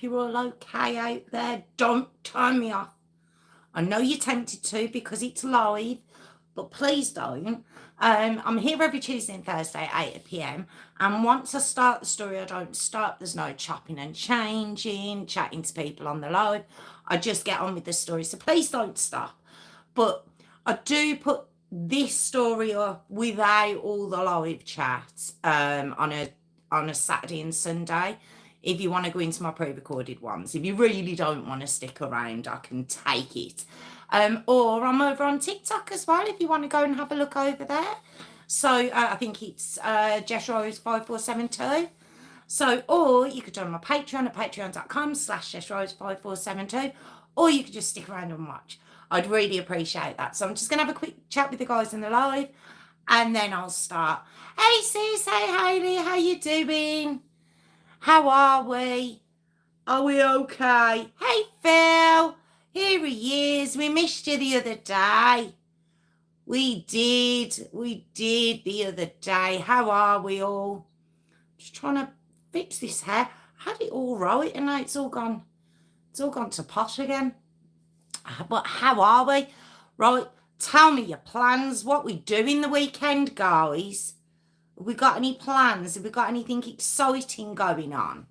you're all okay out there. Don't turn me off. I know you're tempted to because it's live, but please don't. I'm here every Tuesday and Thursday, 8 p.m. And once I start the story, I don't stop. There's no chopping and changing, chatting to people on the live. I just get on with the story. So please don't stop. But I do put this story up without all the live chats on a Saturday and Sunday. If you want to go into my pre-recorded ones, if you really don't want to stick around, I can take it. Or I'm over on TikTok as well, if you want to go and have a look over there. So I think it's Jess Rose 5472. So, or you could join my Patreon at patreon.com/Jess Rose 5472, or you could just stick around and watch. I'd really appreciate that. So I'm just going to have a quick chat with the guys in the live, and then I'll start. Hey sis, hey Hayley, how you doing? How are we? Are we okay? Hey Phil, here he is. We missed you the other day. We did the other day. How are we all? Just trying to fix this hair. I had it all right and now it's all gone to pot again. But how are we? Right, tell me your plans. What we doing the weekend, guys? Have we got any plans? Have we got anything exciting going on?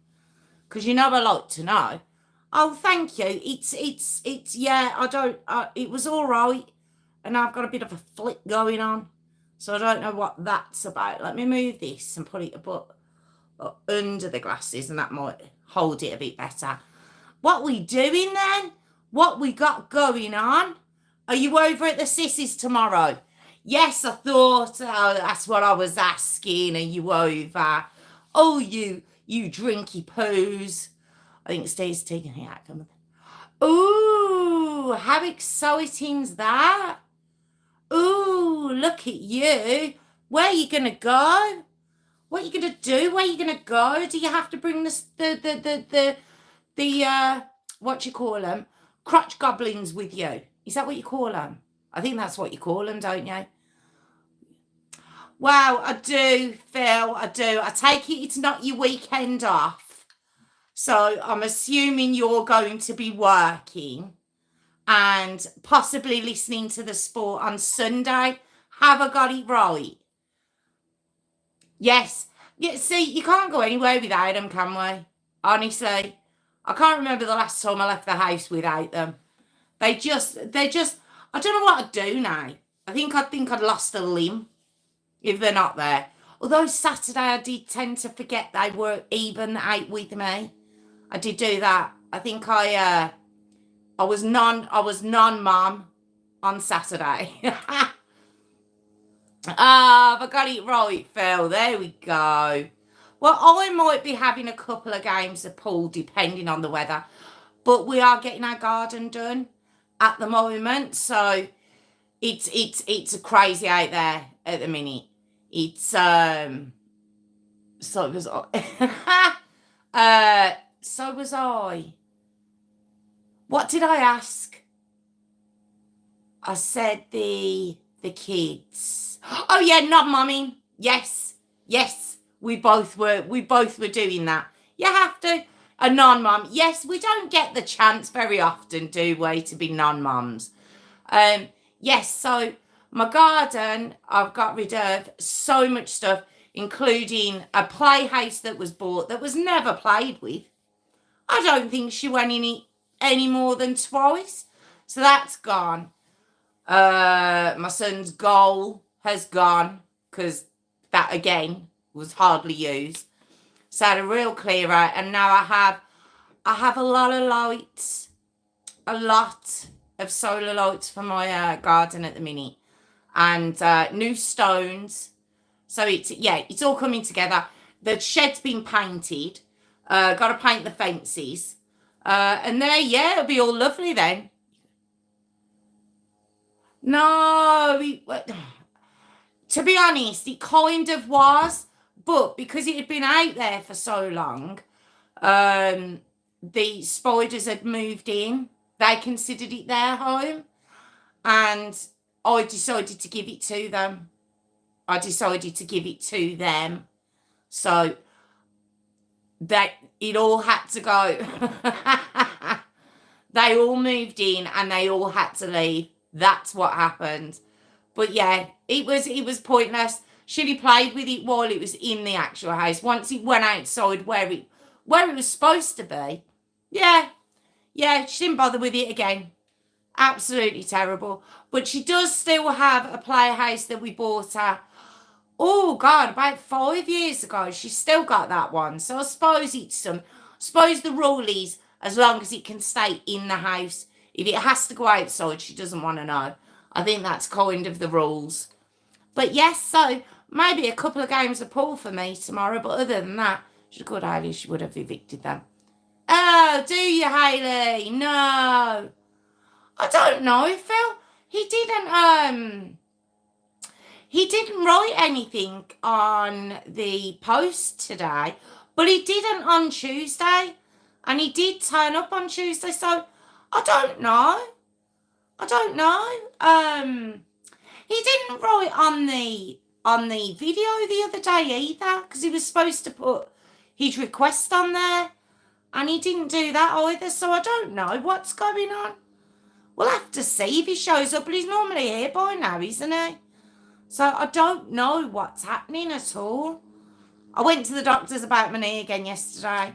Because you know I like to know. Oh, thank you. It's yeah, it was all right. And I've got a bit of a flick going on. So I don't know what that's about. Let me move this and put it under the glasses, and that might hold it a bit better. What we doing then? What we got going on? Are you over at the Sissies tomorrow? Yes, I thought. Oh, that's what I was asking. Are you over? Oh, you drinky poos. I think Steve's taking it out. Ooh, how exciting's that? Ooh, look at you. Where are you going to go? What are you going to do? Where are you going to go? Do you have to bring the what you call them? Crotch goblins with you? Is that what you call them? I think that's what you call them, don't you? Well, I do, Phil, I do. I take it it's not your weekend off. So I'm assuming you're going to be working and possibly listening to the sport on Sunday. Have I got it right? Yes. Yeah, see, you can't go anywhere without them, can we? Honestly. I can't remember the last time I left the house without them. They're just, I don't know what I'd do now. I think I'd lost a limb if they're not there. Although Saturday I did tend to forget they were even out with me. I did do that. I think I was non-mom on Saturday. Ah, I got it right, Phil. There we go. Well, I might be having a couple of games of pool depending on the weather. But we are getting our garden done at the moment. So it's crazy out there at the minute. It's so was I. So was I. What did I ask? I said the kids. Oh yeah, not mommy. Yes. We both were doing that. You have to. A non-mom. Yes, we don't get the chance very often, do we, to be non-moms. Yes, so my garden, I've got rid of so much stuff, including a playhouse that was bought that was never played with. I don't think she went in it any more than twice. So that's gone. My son's goal has gone because that, again, was hardly used. So I had a real clear out, and now I have a lot of lights, a lot of solar lights for my garden at the minute, and new stones. So it's all coming together. The shed's been painted. Got to paint the fences, and there, it'll be all lovely then. No, to be honest, it kind of was. But because it had been out there for so long, the spiders had moved in. They considered it their home. And I decided to give it to them. So that it all had to go. They all moved in and they all had to leave. That's what happened. But yeah, it was pointless. Should he played with it while it was in the actual house? Once it went outside where it was supposed to be. Yeah, she didn't bother with it again. Absolutely terrible. But she does still have a playhouse that we bought her. Oh God, about 5 years ago. She's still got that one. So I suppose suppose the rule is as long as it can stay in the house. If it has to go outside, she doesn't want to know. I think that's kind of the rules. But yes, so maybe a couple of games of pool for me tomorrow. But other than that, she's a good Hayley. She would have evicted them. Oh, do you, Hayley? No. I don't know, Phil. He didn't write anything on the post today, but he didn't on Tuesday. And he did turn up on Tuesday, so I don't know. He didn't write on the video the other day either, because he was supposed to put his request on there, and he didn't do that either, so I don't know what's going on. We'll have to see if he shows up, but he's normally here by now, isn't he? So I don't know what's happening at all. I went to the doctors about my knee again yesterday.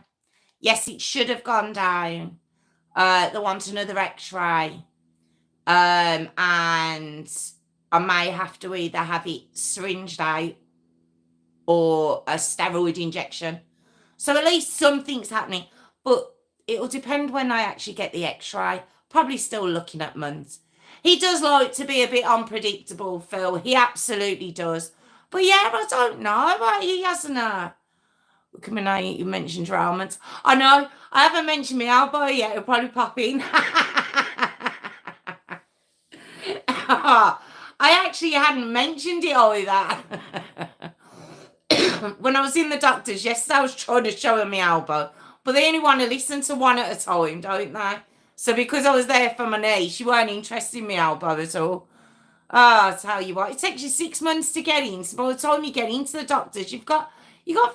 Yes, it should have gone down. They want another x-ray. And I may have to either have it syringed out or a steroid injection. So at least something's happening. But it'll depend when I actually get the x-ray. Probably still looking at months. He does like to be a bit unpredictable, Phil. He absolutely does. But yeah, I don't know. But he hasn't. Look at me now, you mentioned your ailments. I know. I haven't mentioned my elbow yet. It'll probably pop in. I actually hadn't mentioned it either. When I was in the doctor's yesterday, I was trying to show him my elbow. But they only want to listen to one at a time, don't they? So because I was there for my knee, she weren't interested in my elbow at all. Oh, I'll tell you what, it takes you 6 months to get in. So by the time you get into the doctors, you got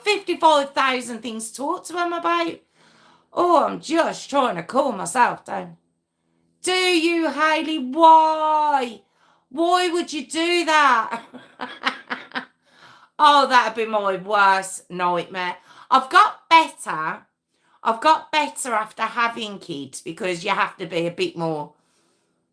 55,000 things to talk to them about. Oh, I'm just trying to calm myself down. Do you, Hayley? Why? Why would you do that? Oh, that'd be my worst nightmare. I've got better after having kids because you have to be a bit more,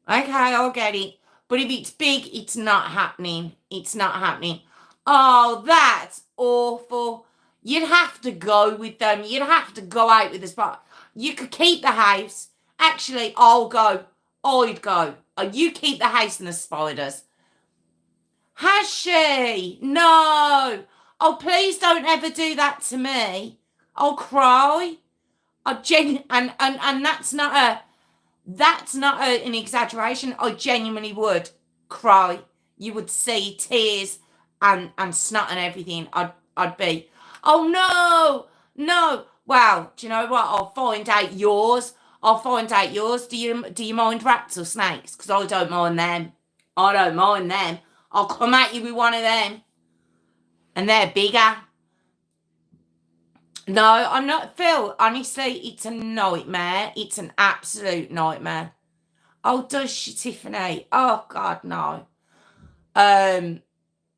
okay, I'll get it. But if it's big, it's not happening. It's not happening. Oh, that's awful. You'd have to go with them. You'd have to go out with the spot. You could keep the house. Actually, I'd go. You keep the house and the spiders. Has she? No. Oh, please don't ever do that to me. I'll cry. And that's not an exaggeration. I genuinely would cry. You would see tears and snot and everything. I'd be, oh no. Well, do you know what? I'll find out yours. Do you mind rats or snakes? Because I don't mind them. I'll come at you with one of them. And they're bigger. No, I'm not, Phil. Honestly, it's a nightmare. It's an absolute nightmare. Oh, does she, Tiffany? Oh, God, no.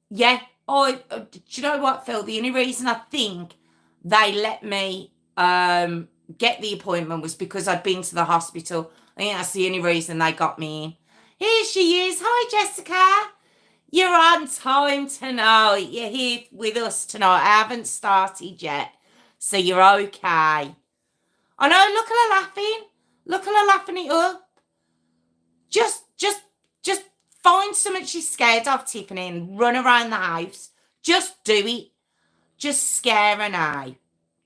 Yeah. Do you know what, Phil? The only reason I think they let me get the appointment was because I'd been to the hospital. I think that's the only reason they got me in. Here she is. Hi, Jessica. You're on time tonight. You're here with us tonight. I haven't started yet, so you're okay. I know, look at her laughing. Look at her laughing it up. Just find something she's scared of, Tiffany, and run around the house. Just do it. Just scare her now.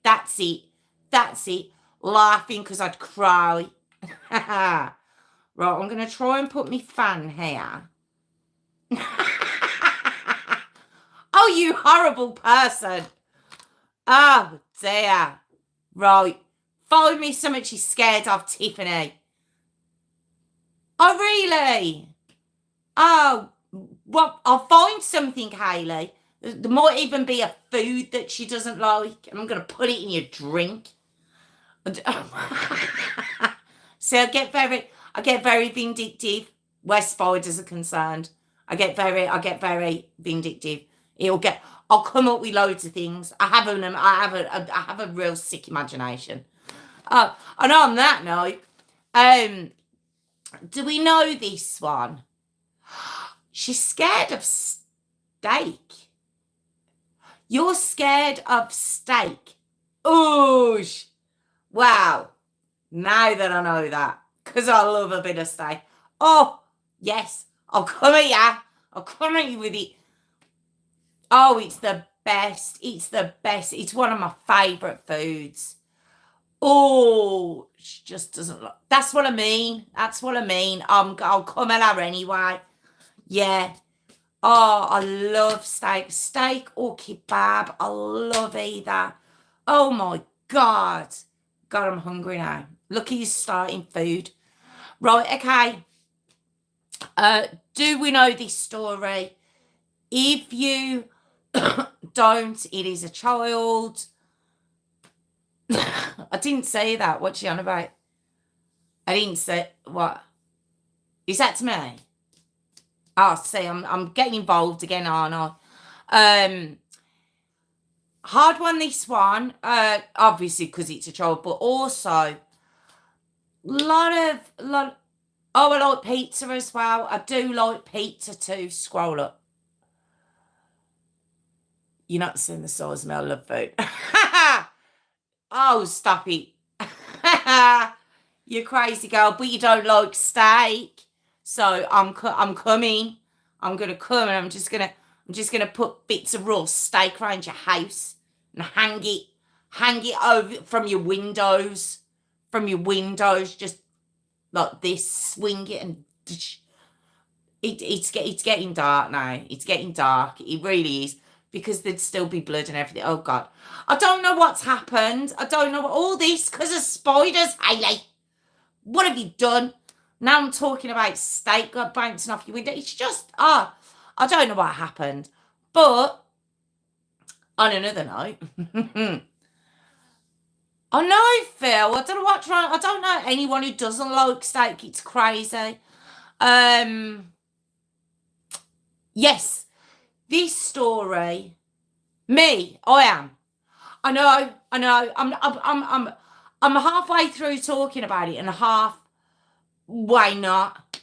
That's it. Laughing because I'd cry. Right, I'm going to try and put my fan here. Oh, you horrible person. Oh, dear. Right. Find me something she's scared of, Tiffany. Oh, really? Oh, well, I'll find something, Hayley. There might even be a food that she doesn't like, and I'm going to put it in your drink. So I get very vindictive where spiders are concerned. I get very vindictive. I'll come up with loads of things. I have a real sick imagination. And on that note, do we know this one? She's scared of steak. You're scared of steak. Oh, wow. Now that I know that, because I love a bit of steak. Oh, yes. I'll come at ya. I'll come at you with it. Oh, it's the best. It's the best. It's one of my favourite foods. Oh, she just doesn't look. That's what I mean. That's what I mean. I'll come at her anyway. Yeah. Oh, I love steak. Steak or kebab. I love either. Oh my God. God, I'm hungry now. Look at you starting food. Right, okay. Do we know this story? If you don't, it is a child. I didn't say that. What's she on about? I didn't say what? Is that to me? Oh, see, I'm getting involved again, aren't I? Hard one, this one. Obviously because it's a child, but also lot. Oh, I like pizza as well. I do like pizza too. Scroll up. You're not seeing the size of me. I love food. Oh, stop it. You crazy girl, but you don't like steak. So I'm coming. I'm gonna come and I'm just gonna put bits of raw steak around your house and hang it over from your windows. Just like this, swing it and it's getting dark now. It's getting dark. It really is, because there'd still be blood and everything. Oh God, I don't know what's happened. I don't know all this because of spiders, Hayley. What have you done? Now I'm talking about steak bouncing off your window. It's just I don't know what happened. But on another note. I know, Phil. I don't know what's wrong. I don't know anyone who doesn't like steak. It's crazy. Yes, this story. Me, I am. I know. I'm halfway through talking about it, and why not?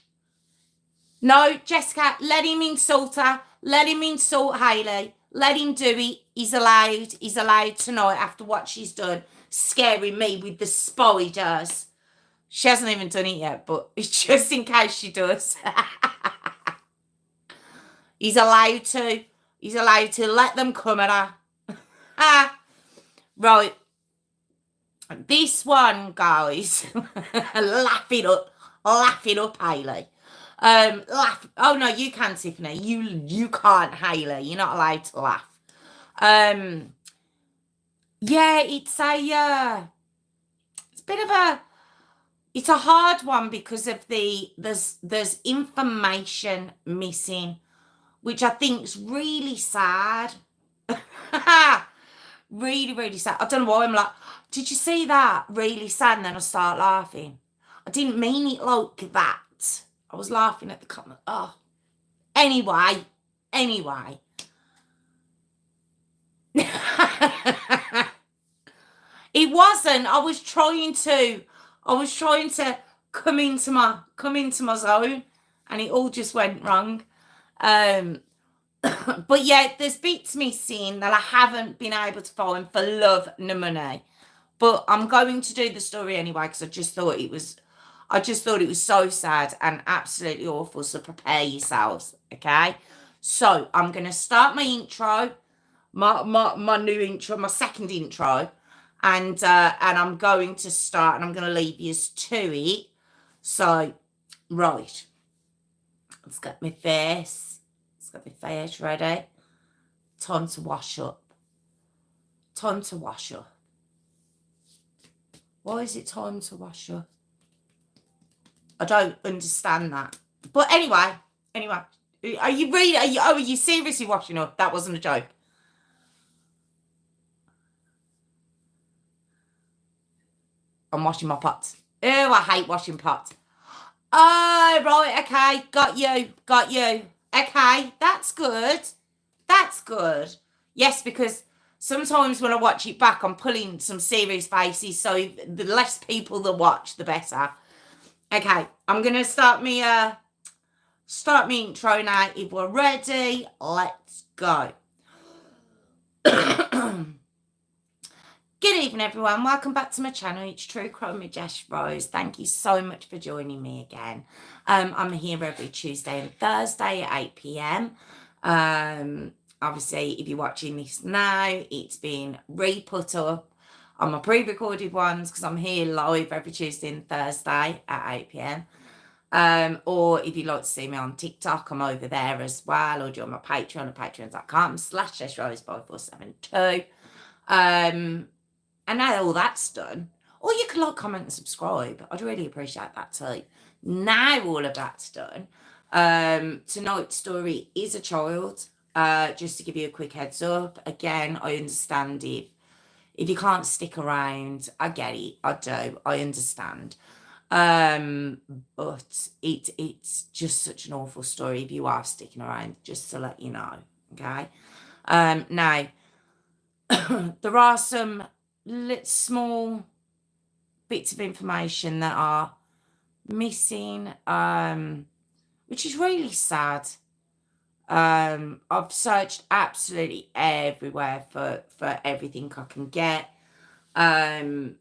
No, Jessica, let him insult her. Let him insult Hayley. Let him do it. He's allowed. He's allowed tonight after what she's done, scaring me with the spiders. She hasn't even done it yet, but it's just in case she does. He's allowed to. He's allowed to let them come at her. Right. This one, guys. Laugh it up, Hayley. Laugh. Oh no, you can, Tiffany. You can't, Hayley. You're not allowed to laugh. Yeah, it's a it's a hard one because of there's information missing, which I think's really sad. Really, really sad. I don't know why I'm like, did you see that? Really sad. And then I start laughing. I didn't mean it like that. I was laughing at the comment. Oh, anyway. It wasn't. I was trying to come into my zone, and it all just went wrong. But yeah, there's bits missing that I haven't been able to find for love nor money. But I'm going to do the story anyway because I just thought it was so sad and absolutely awful. So prepare yourselves, okay? So I'm gonna start my intro, my new intro, my second intro, and I'm going to start and I'm gonna leave you to it. So right, let's get my face. Got my face ready. Time to wash up. Why is it time to wash up? I don't understand that. But anyway, Are you really? Are you seriously washing up? That wasn't a joke. I'm washing my pots. Oh, I hate washing pots. Oh, right, okay, got you. Okay, that's good. That's good. Yes, because sometimes when I watch it back, I'm pulling some serious faces, so the less people that watch, the better. Okay, I'm gonna start me intro now. If we're ready, let's go. Good evening, everyone. Welcome back to my channel. It's True Crime with Jess Rose. Thank you so much for joining me again. I'm here every Tuesday and Thursday at 8 p.m. Obviously, if you're watching this now, it's been re-put up on my pre-recorded ones because I'm here live every Tuesday and Thursday at 8 p.m. Or if you'd like to see me on TikTok, I'm over there as well, or join my Patreon at patreon.com/JessRose5472. And now all that's done, or you can like, comment, and subscribe. I'd really appreciate that too. Now all of that's done. Tonight's story is a child. Just to give you a quick heads up. Again, I understand if you can't stick around. I get it. I do. I understand. But it's just such an awful story if you are sticking around, just to let you know. Okay. Now there are some small bits of information that are missing, which is really sad. I've searched absolutely everywhere for everything I can get, and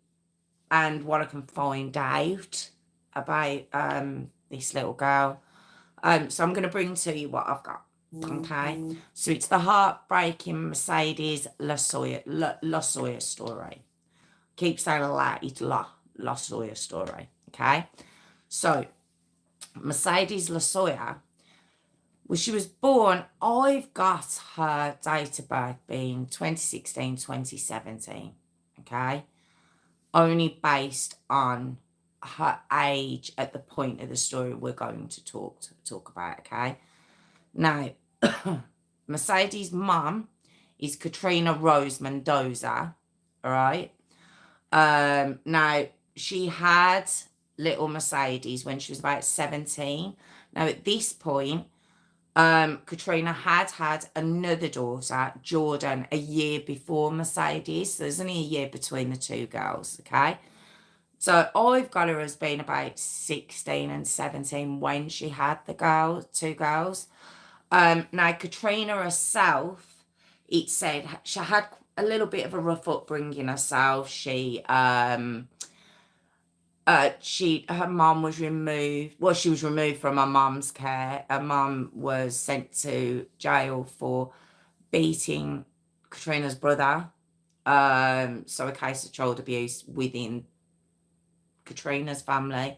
what I can find out about this little girl. So I'm going to bring to you what I've got. Okay, so it's the heartbreaking Mercedes Losoya story. Keep saying a lot. It's Losoya story. Okay, so Mercedes Losoya, well, she was born. I've got her date of birth being 2016, 2017. Okay, only based on her age at the point of the story we're going to talk about. Okay, now. Mercedes' mum is Katrina Rose Mendoza, all right? Now, she had little Mercedes when she was about 17. Now, at this point, Katrina had another daughter, Jordan, a year before Mercedes. So there's only a year between the two girls, okay? So I've got her as being about 16 and 17 when she had the two girls. Now, Katrina herself, it said she had a little bit of a rough upbringing herself. Her mum was removed. Well, she was removed from her mum's care. Her mum was sent to jail for beating Katrina's brother. So a case of child abuse within Katrina's family.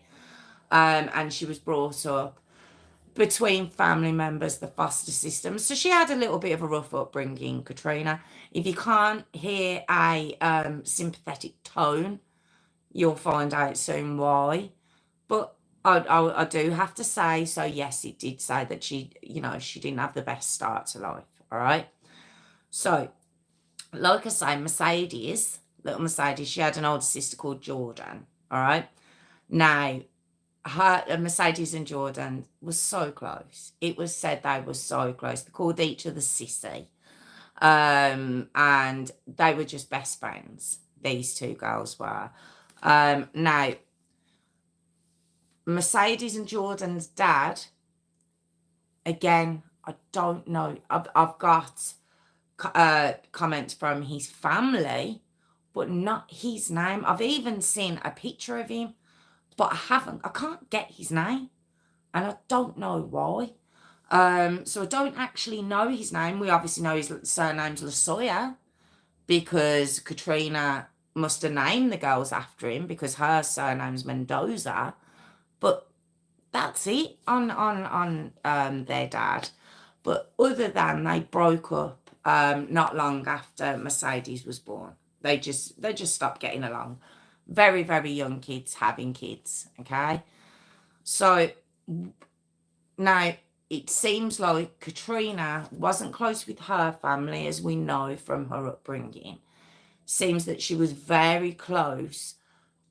And she was brought up between family members, the foster system. So she had a little bit of a rough upbringing, Katrina. If you can't hear a sympathetic tone, you'll find out soon why. But I do have to say, so yes, it did say that she didn't have the best start to life, all right? So, like I say, little Mercedes, she had an older sister called Jordan, all right? Now, Mercedes and Jordan was so close. It was said they were so close. They called each other Sissy. And they were just best friends. These two girls were. Now, Mercedes and Jordan's dad, again, I don't know. I've got comments from his family, but not his name. I've even seen a picture of him, but I can't get his name, and I don't know why. So I don't actually know his name. We obviously know his surname's Losoya, because Katrina must have named the girls after him because her surname's Mendoza. But that's it on their dad. But other than they broke up not long after Mercedes was born. They just stopped getting along. Very, very young kids having kids, okay? So now it seems like Katrina wasn't close with her family, as we know from her upbringing. Seems that she was very close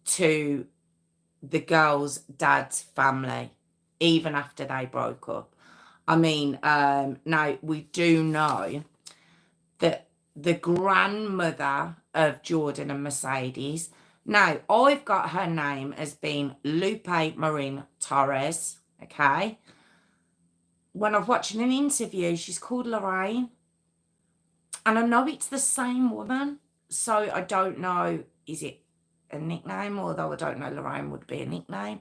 to the girl's dad's family, even after they broke up. I mean, now we do know that the grandmother of Jordan and Mercedes, now I've got her name as being Lupe Marin Torres, okay? When I'm watching an interview, she's called Lorraine. And I know it's the same woman. So I don't know, is it a nickname? Although I don't know Lorraine would be a nickname.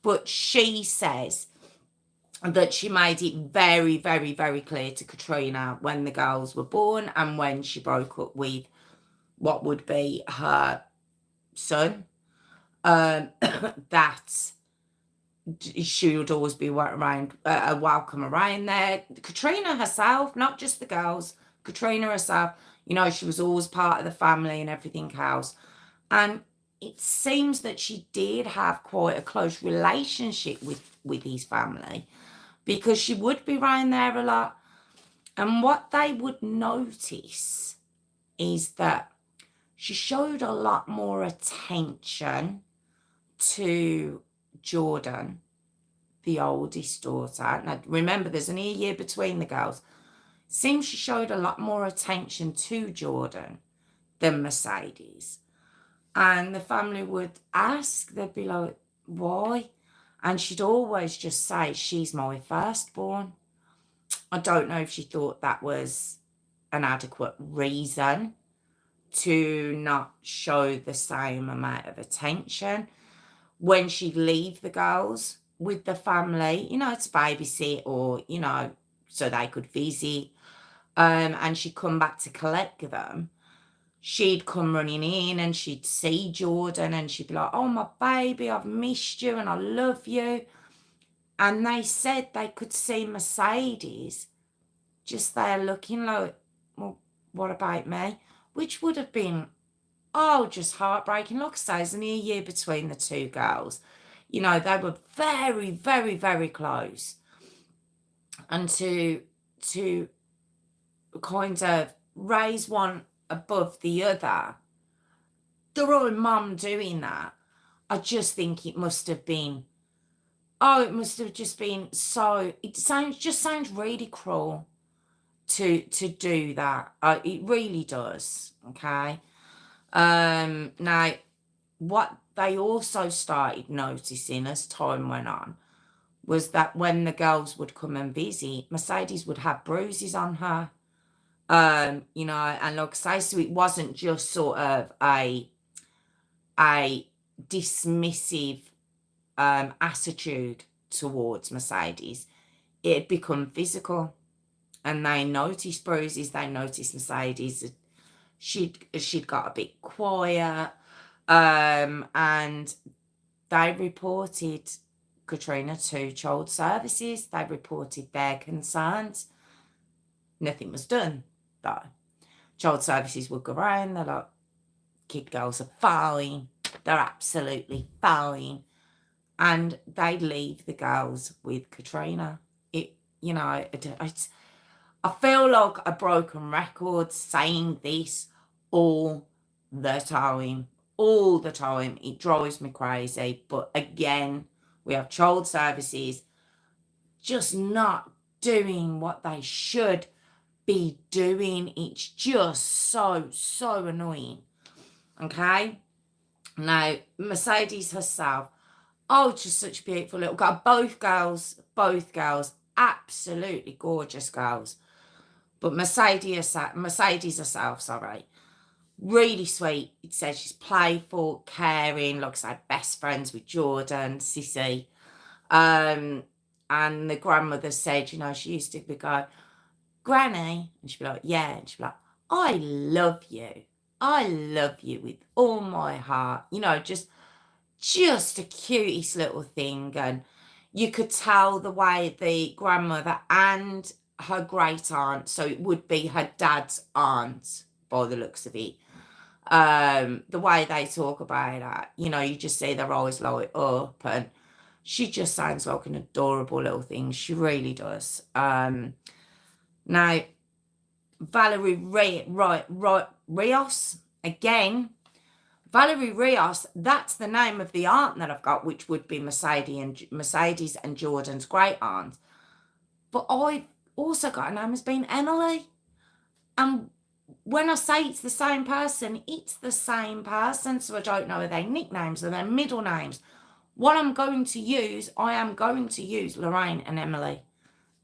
But she says that she made it very, very, very clear to Katrina when the girls were born and when she broke up with what would be her son, that she would always be around, welcome around there. Katrina herself, not just the girls, Katrina herself, you know, she was always part of the family and everything else. And it seems that she did have quite a close relationship with his family, because she would be around there a lot. And what they would notice is that she showed a lot more attention to Jordan, the oldest daughter. Now, remember, there's only a year between the girls. Seems she showed a lot more attention to Jordan than Mercedes. And the family would ask, they'd be like, why? And she'd always just say, she's my firstborn. I don't know if she thought that was an adequate reason to not show the same amount of attention when she'd leave the girls with the family, you know, to babysit or, you know, so they could visit. And she'd come back to collect them. She'd come running in and she'd see Jordan and she'd be like, oh, my baby, I've missed you and I love you. And they said they could see Mercedes just there looking like, well, what about me? Which would have been, oh, just heartbreaking. Like I say, there's only a year between the two girls. You know, they were very, very, very close. And to kind of raise one above the other, their own mum doing that, I just think it must have been, oh, it must have just been so, it sounds really cruel to do that. It really does, okay? Now, what they also started noticing as time went on was that when the girls would come and visit, Mercedes would have bruises on her. You know, and like I say, so it wasn't just sort of a dismissive attitude towards Mercedes. It had become physical, and they noticed bruises. They noticed Mercedes. She'd got a bit quiet, and they reported Katrina to Child Services. They reported their concerns. Nothing was done, though. Child Services would go around, they're like, kid girls are fine. They're absolutely fine. And they'd leave the girls with Katrina. You know, I feel like a broken record saying this all the time. All the time. It drives me crazy. But again, we have Child Services just not doing what they should be doing. It's just so annoying. Okay? Now, Mercedes herself, oh, just such a beautiful little girl. Both girls, absolutely gorgeous girls. But Mercedes herself, sorry, really sweet. It says she's playful, caring, like I say, best friends with Jordan, Sissy. And the grandmother said, you know, she used to be going, Granny, and she'd be like, yeah, and she'd be like, I love you. I love you with all my heart. You know, just a cutest little thing. And you could tell the way the grandmother and her great aunt, so it would be her dad's aunt by the looks of it, the way they talk about her, you know, you just see their eyes light up. And She just sounds like an adorable little thing. She really does. Now, Valerie Rios, again, Valerie Rios, that's the name of the aunt that I've got, which would be Mercedes and Jordan's great aunt. But I've also got a name as being Emily. And when I say it's the same person, it's the same person. So I don't know, are they nicknames or their middle names? What I'm going to use, I am going to use Lorraine and Emily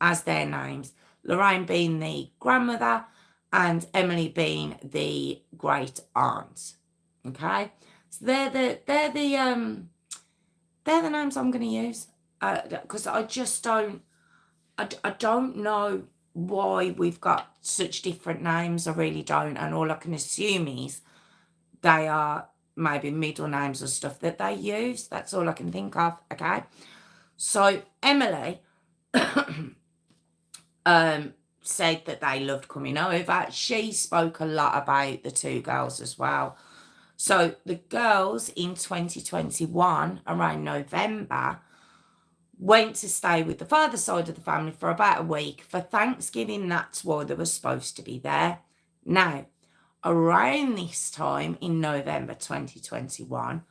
as their names. Lorraine being the grandmother and Emily being the great aunt. Okay, so they're the names I'm going to use, because I just don't, I don't know why we've got such different names. I really don't, and all I can assume is they are maybe middle names or stuff that they use. That's all I can think of. Okay, so Emily said that they loved coming over. She spoke a lot about the two girls as well. So the girls in 2021, around November, went to stay with the father side of the family for about a week for Thanksgiving. That's why they were supposed to be there. Now, around this time in November 2021,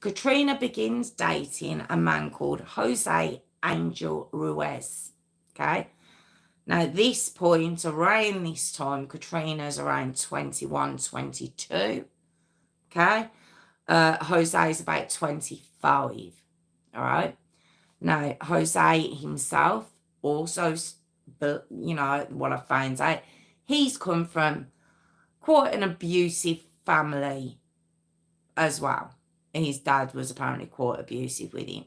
Katrina begins dating a man called Jose Angel Ruiz. Okay. Now, at this point, around this time, Katrina's around 21, 22. Okay. Jose is about 25. All right. Now, Jose himself also, but you know, what I found out, he's come from quite an abusive family as well. And his dad was apparently quite abusive with him.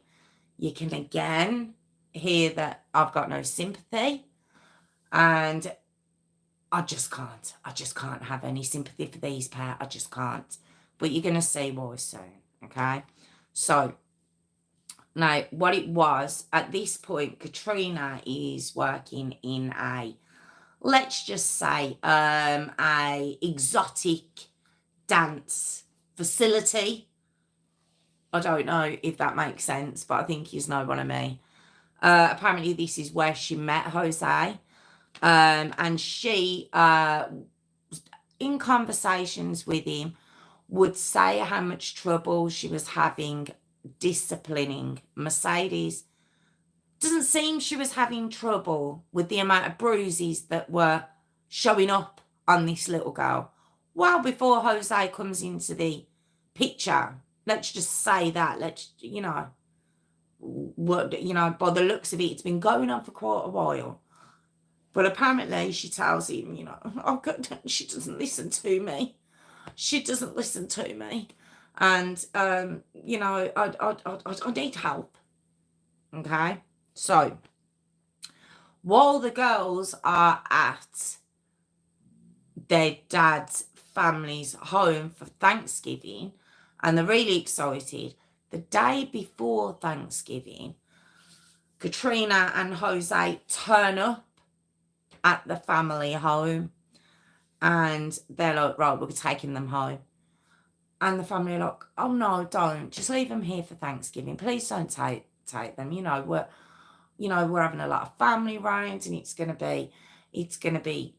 You can again hear that I've got no sympathy. And I just can't have any sympathy for these pair. I just can't. But you're going to see why soon, okay? So, now, what it was, at this point, Katrina is working in a, let's just say, a exotic dance facility. I don't know if that makes sense, but I think you know what I mean. Apparently, this is where she met Jose. And she, in conversations with him, would say how much trouble she was having disciplining Mercedes. Doesn't seem she was having trouble with the amount of bruises that were showing up on this little girl. Well, before Jose comes into the picture, let's just say that, by the looks of it, it's been going on for quite a while. But apparently she tells him, oh God, she doesn't listen to me. She doesn't listen to me. And, I need help. Okay? So, while the girls are at their dad's family's home for Thanksgiving, and they're really excited, the day before Thanksgiving, Katrina and Jose turn up at the family home, and they're like, right, we're taking them home. And the family are like, oh no, don't, just leave them here for Thanksgiving, please don't take them. We're having a lot of family round, and it's gonna be exciting.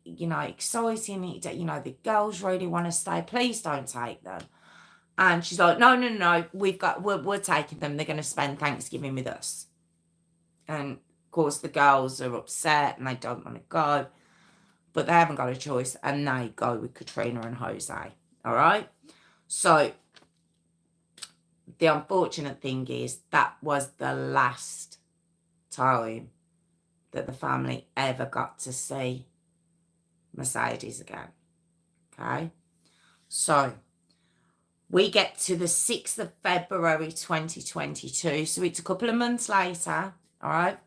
The girls really want to stay, please don't take them. And she's like, no, we're taking them, they're gonna spend Thanksgiving with us. And of course, the girls are upset and they don't want to go, but they haven't got a choice, and they go with Katrina and Jose. All right. So the unfortunate thing is that was the last time that the family ever got to see Mercedes again. Okay. So we get to the 6th of February 2022. So it's a couple of months later. All right.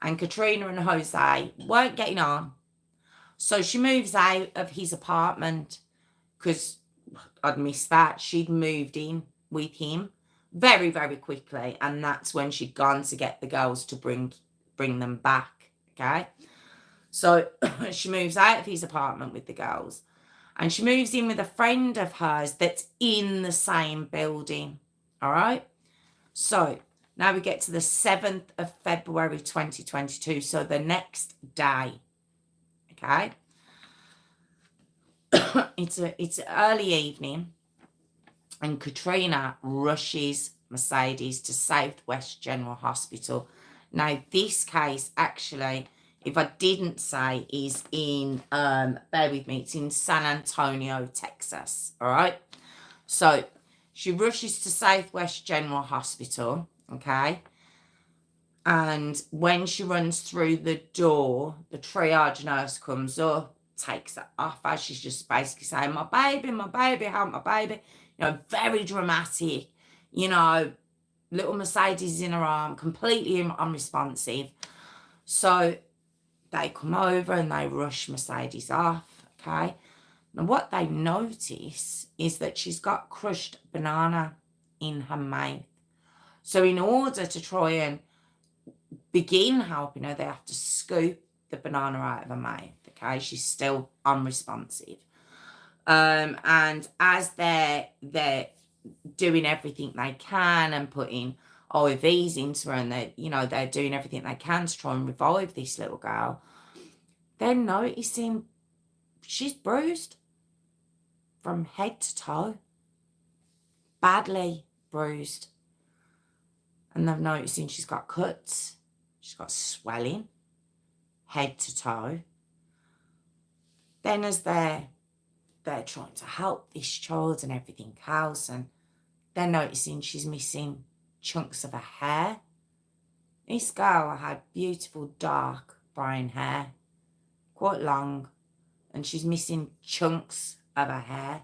And Katrina and Jose weren't getting on. So she moves out of his apartment, because I'd missed that. She'd moved in with him very, very quickly. And that's when she'd gone to get the girls to bring them back. Okay. So she moves out of his apartment with the girls, and she moves in with a friend of hers that's in the same building. All right. So Now we get to the 7th of February 2022, so the next day, okay? it's early evening, and Katrina rushes Mercedes to Southwest General Hospital. Now, this case, actually, if I didn't say, is in, bear with me, it's in San Antonio, Texas, all right? So she rushes to Southwest General Hospital, okay? And when she runs through the door, the triage nurse comes up, takes her off her. She's just basically saying, my baby, help my baby. You know, very dramatic. You know, little Mercedes in her arm, completely unresponsive. So they come over and they rush Mercedes off, okay? And what they notice is that she's got crushed banana in her mouth. So in order to try and begin helping her, they have to scoop the banana out of her mouth, okay? She's still unresponsive. And as they're doing everything they can and putting IVs into her, and they're doing everything they can to try and revive this little girl, they're noticing she's bruised from head to toe, badly bruised. And they're noticing she's got cuts, she's got swelling, head to toe. Then as they're trying to help this child and everything else, and they're noticing she's missing chunks of her hair. This girl had beautiful dark brown hair, quite long, and she's missing chunks of her hair.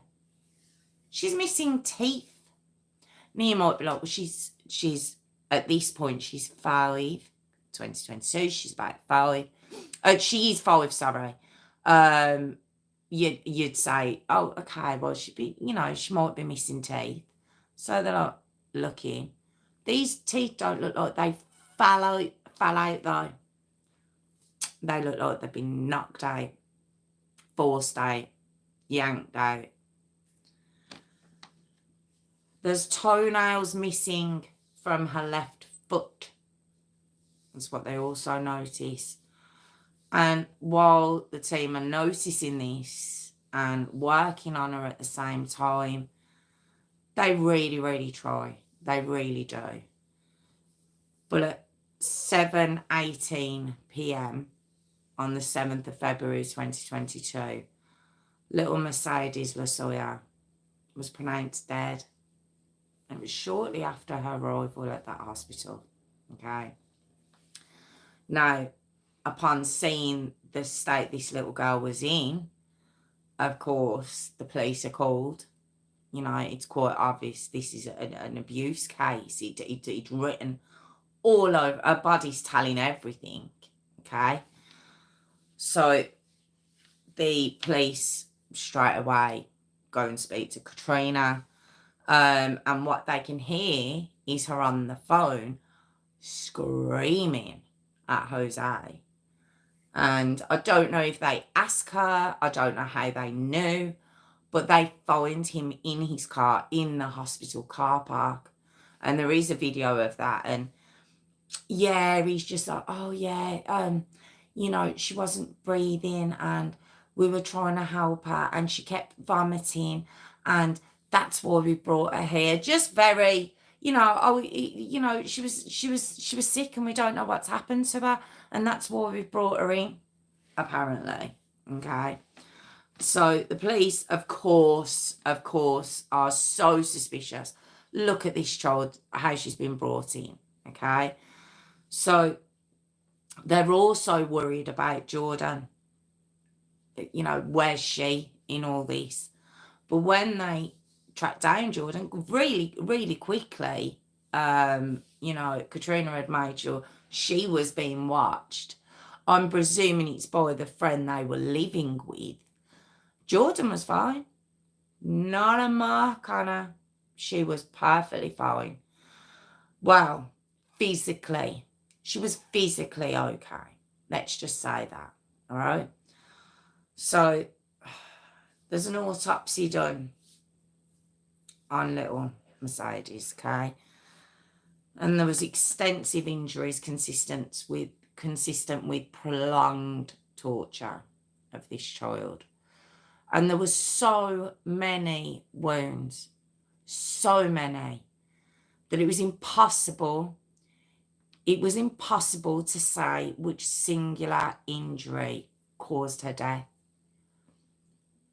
She's missing teeth. Now you might be like, well, she's at this point, she's 5, 2022, she's about 5. She is 5, sorry. You'd say, oh, okay, well, she might be missing teeth. So they're like looking. These teeth don't look like they fell out though. They look like they've been knocked out, forced out, yanked out. There's toenails missing from her left foot. That's what they also notice. And while the team are noticing this and working on her at the same time, they really, really try. They really do. But at 7:18 p.m. on the 7th of February 2022, little Mercedes Losoya was pronounced dead. And it was shortly after her arrival at that hospital. Okay. Now, upon seeing the state this little girl was in, of course, the police are called. You know, it's quite obvious this is an abuse case. It's written all over. Her body's telling everything. Okay. So the police straight away go and speak to Katrina. And what they can hear is her on the phone screaming at Jose. And I don't know if they asked her, I don't know how they knew, but they found him in his car in the hospital car park. And there is a video of that. And yeah, he's just like, oh yeah, she wasn't breathing and we were trying to help her and she kept vomiting and that's why we brought her here. Just very, she was sick and we don't know what's happened to her and that's why we brought her in, apparently. Okay. So the police, of course, are so suspicious. Look at this child, how she's been brought in. Okay. So they're also worried about Jordan. Where's she in all this? But when they tracked down Jordan really, really quickly, Katrina had made sure she was being watched. I'm presuming it's by the friend they were living with. Jordan was fine. Not a mark on her. She was perfectly fine. Well, physically. She was physically okay. Let's just say that. All right? So there's an autopsy done on little Mercedes, okay? And there was extensive injuries consistent with prolonged torture of this child. And there were so many wounds, so many, that it was impossible to say which singular injury caused her death.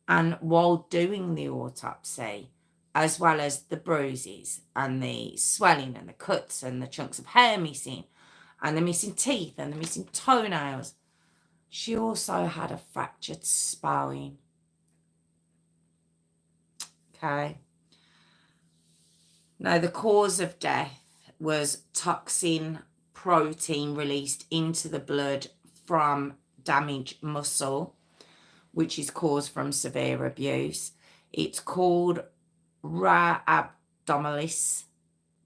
And while doing the autopsy, as well as the bruises and the swelling and the cuts and the chunks of hair missing and the missing teeth and the missing toenails, she also had a fractured spine. Okay. Now, the cause of death was toxin protein released into the blood from damaged muscle, which is caused from severe abuse. It's called rhabdomitis.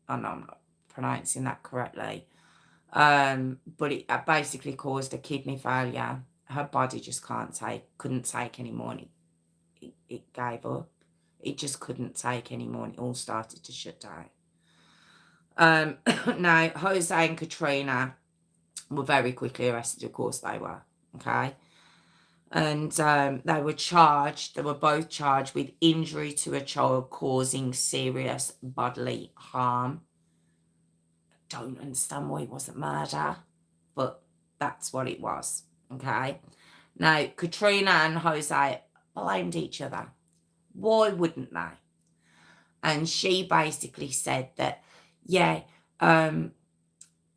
I know I'm not pronouncing that correctly. But it basically caused a kidney failure. Her body just couldn't take any more. It gave up. It just couldn't take any more. It all started to shut down. Now, Jose and Katrina were very quickly arrested. Of course they were. Okay. And they were both charged with injury to a child causing serious bodily harm. Don't understand why it wasn't murder, but that's what it was. Okay. Now, Katrina and Jose blamed each other. Why wouldn't they? And she basically said that, yeah,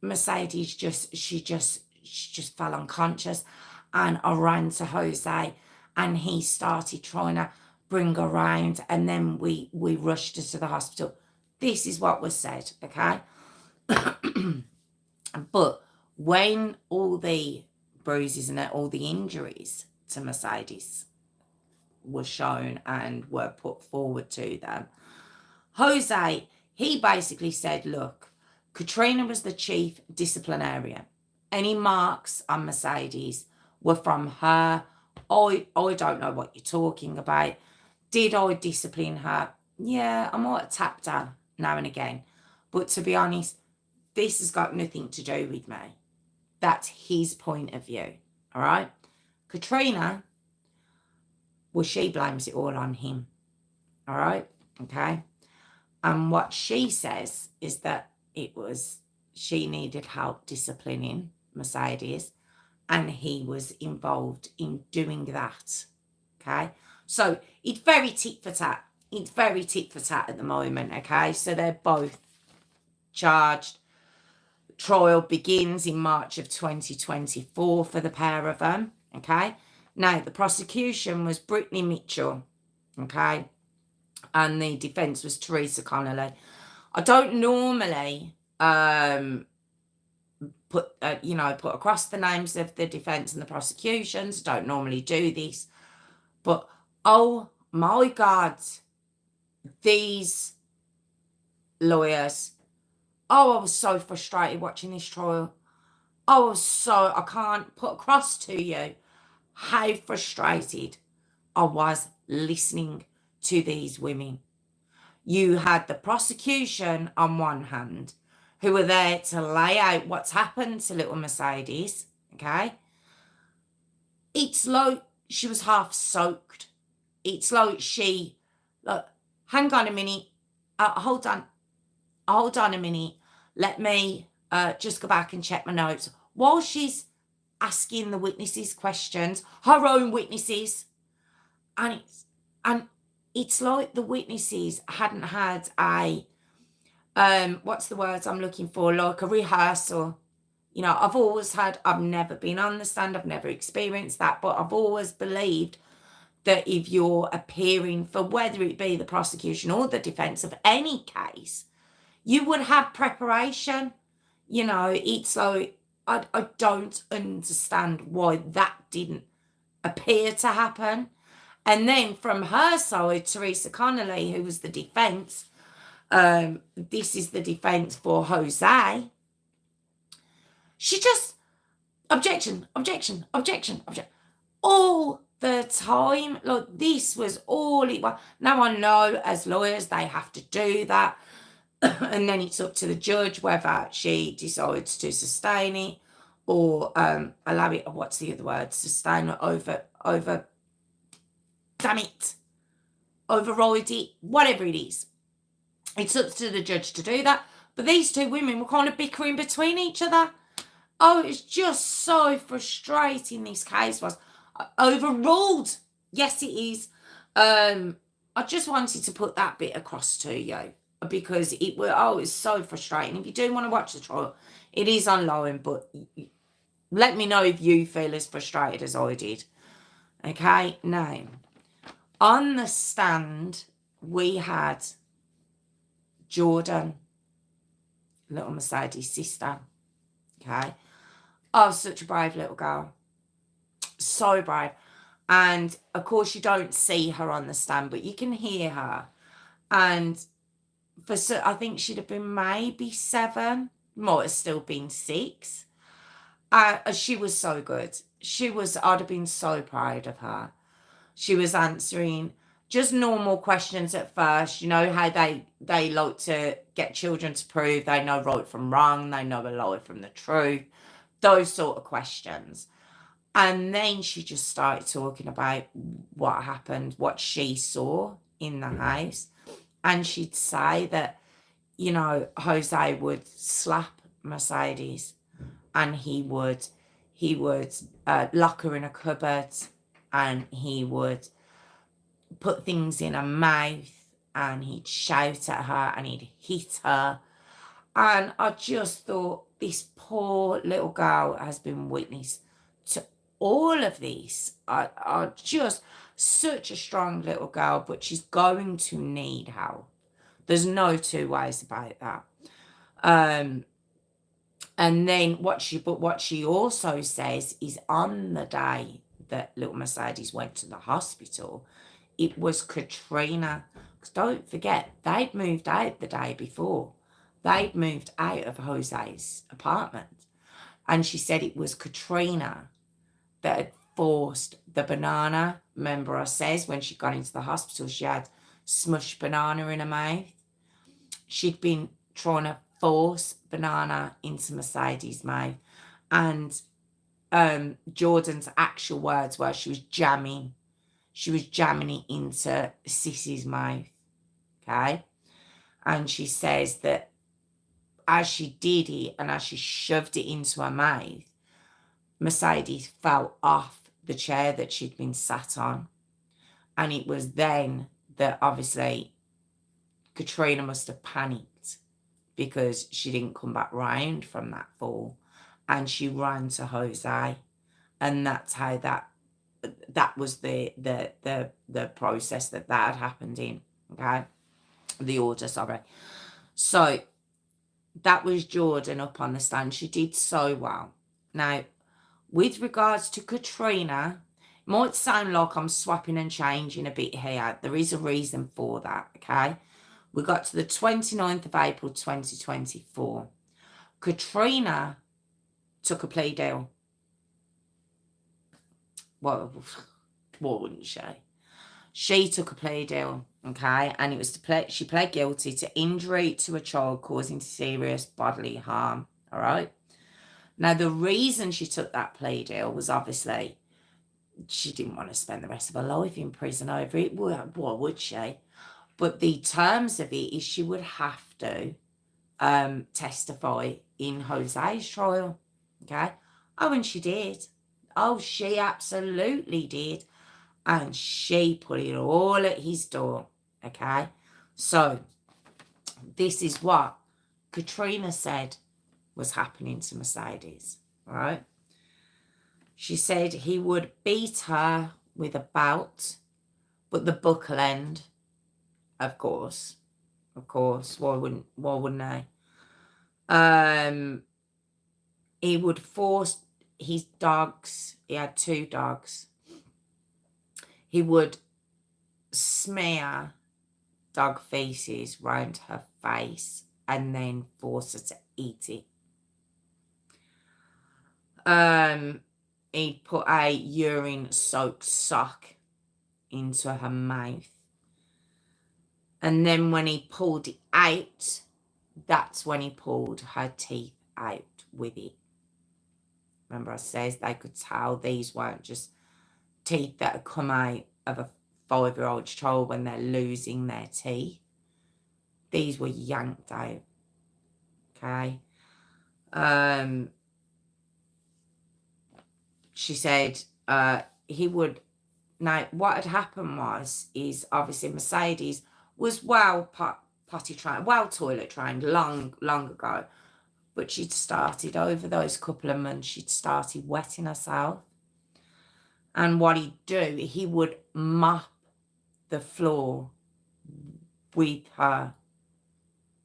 Mercedes just fell unconscious, and I ran to Jose and he started trying to bring her around, and then we rushed her to the hospital. This is what was said, okay? But when all the bruises and all the injuries to Mercedes were shown and were put forward to them, Jose, he basically said, look, Katrina was the chief disciplinarian. Any marks on Mercedes were from her. I don't know what you're talking about. Did I discipline her? Yeah, I might have tapped her now and again. But to be honest, this has got nothing to do with me. That's his point of view, all right? Katrina, well, she blames it all on him, all right? Okay? And what she says is that she needed help disciplining Mercedes, and he was involved in doing that, okay? So it's very tit for tat. It's very tit for tat at the moment, okay? So they're both charged. Trial begins in March of 2024 for the pair of them, okay? Now, the prosecution was Brittany Mitchell, okay? And the defence was Teresa Connolly. I don't normally put across the names of the defence and the prosecutions. Don't normally do this. But, oh my God, these lawyers. Oh, I was so frustrated watching this trial. I can't put across to you how frustrated I was listening to these women. You had the prosecution on one hand, who were there to lay out what's happened to little Mercedes, okay? It's like she was half soaked. It's like hang on a minute, hold on a minute. Let me just go back and check my notes. While she's asking the witnesses questions, her own witnesses, and it's like the witnesses hadn't had a, what's the words I'm looking for, like a rehearsal. You know, I've never been on the stand, I've never experienced that, but I've always believed that if you're appearing for whether it be the prosecution or the defence of any case, you would have preparation. You know, it's like, I don't understand why that didn't appear to happen. And then from her side, Teresa Connolly, who was the defence, this is the defence for Jose. She just, objection, all the time. Like, this was all it was. Now, I know as lawyers, they have to do that. And then it's up to the judge whether she decides to sustain it or allow it, what's the other word, sustain or damn it, override it, whatever it is. It's up to the judge to do that. But these two women were kind of bickering between each other. Oh, it's just so frustrating, this case was. Overruled. Yes, it is. I just wanted to put that bit across to you because it's so frustrating. If you do want to watch the trial, it is online, but let me know if you feel as frustrated as I did. Okay, now, on the stand, we had Jordan, little Mercedes' sister. Okay. Oh, such a brave little girl. So brave. And of course, you don't see her on the stand, but you can hear her. And I think she'd have been maybe 7, might have still been 6. She was so good. I'd have been so proud of her. She was answering just normal questions at first. You know how they like to get children to prove they know right from wrong, they know a lie from the truth, those sort of questions. And then she just started talking about what happened, what she saw in the house. And she'd say that, you know, Jose would slap Mercedes and he would lock her in a cupboard and he would put things in her mouth and he'd shout at her and he'd hit her. And I just thought, this poor little girl has been witness to all of this. I just, such a strong little girl, but she's going to need help. There's no two ways about that. And then what she also says is, on the day that little Mercedes went to the hospital, it was Katrina. Because don't forget, they'd moved out the day before. They'd moved out of Jose's apartment. And she said it was Katrina that had forced the banana. Remember I says when she got into the hospital, she had smushed banana in her mouth. She'd been trying to force banana into Mercedes' mouth. And Jordan's actual words were she was jamming it into Sissy's mouth. Okay? And she says that as she did it and as she shoved it into her mouth, Mercedes fell off the chair that she'd been sat on. And it was then that obviously Katrina must have panicked because she didn't come back round from that fall. And she ran to Jose. And that's how that was the process that had happened in. Okay? The order, sorry. So that was Jordan up on the stand. She did so well. Now, with regards to Katrina, it might sound like I'm swapping and changing a bit here. There is a reason for that, okay? We got to the 29th of April 2024. Katrina took a plea deal. Well, what wouldn't she? She took a plea deal, okay? And it was she pled guilty to injury to a child causing serious bodily harm, all right? Now, the reason she took that plea deal was obviously she didn't want to spend the rest of her life in prison over it. Well, would she? But the terms of it is she would have to testify in Jose's trial, okay? Oh, and she did. Oh, she absolutely did. And she put it all at his door, okay? So this is what Katrina said was happening to Mercedes, right? She said he would beat her with a belt, but the buckle end, of course, why wouldn't I? He would force his dogs, he had 2 dogs, he would smear dog feces round her face and then force her to eat it. He'd put a urine-soaked sock into her mouth. And then when he pulled it out, that's when he pulled her teeth out with it. Remember I says they could tell these weren't just teeth that had come out of a 5-year-old child when they're losing their teeth. These were yanked out. Okay. She said he would. Now, what had happened is obviously Mercedes was well potty trained, well toilet trained long ago, but she'd started over those couple of months, she'd started wetting herself. And what he'd do, he would mop the floor with her.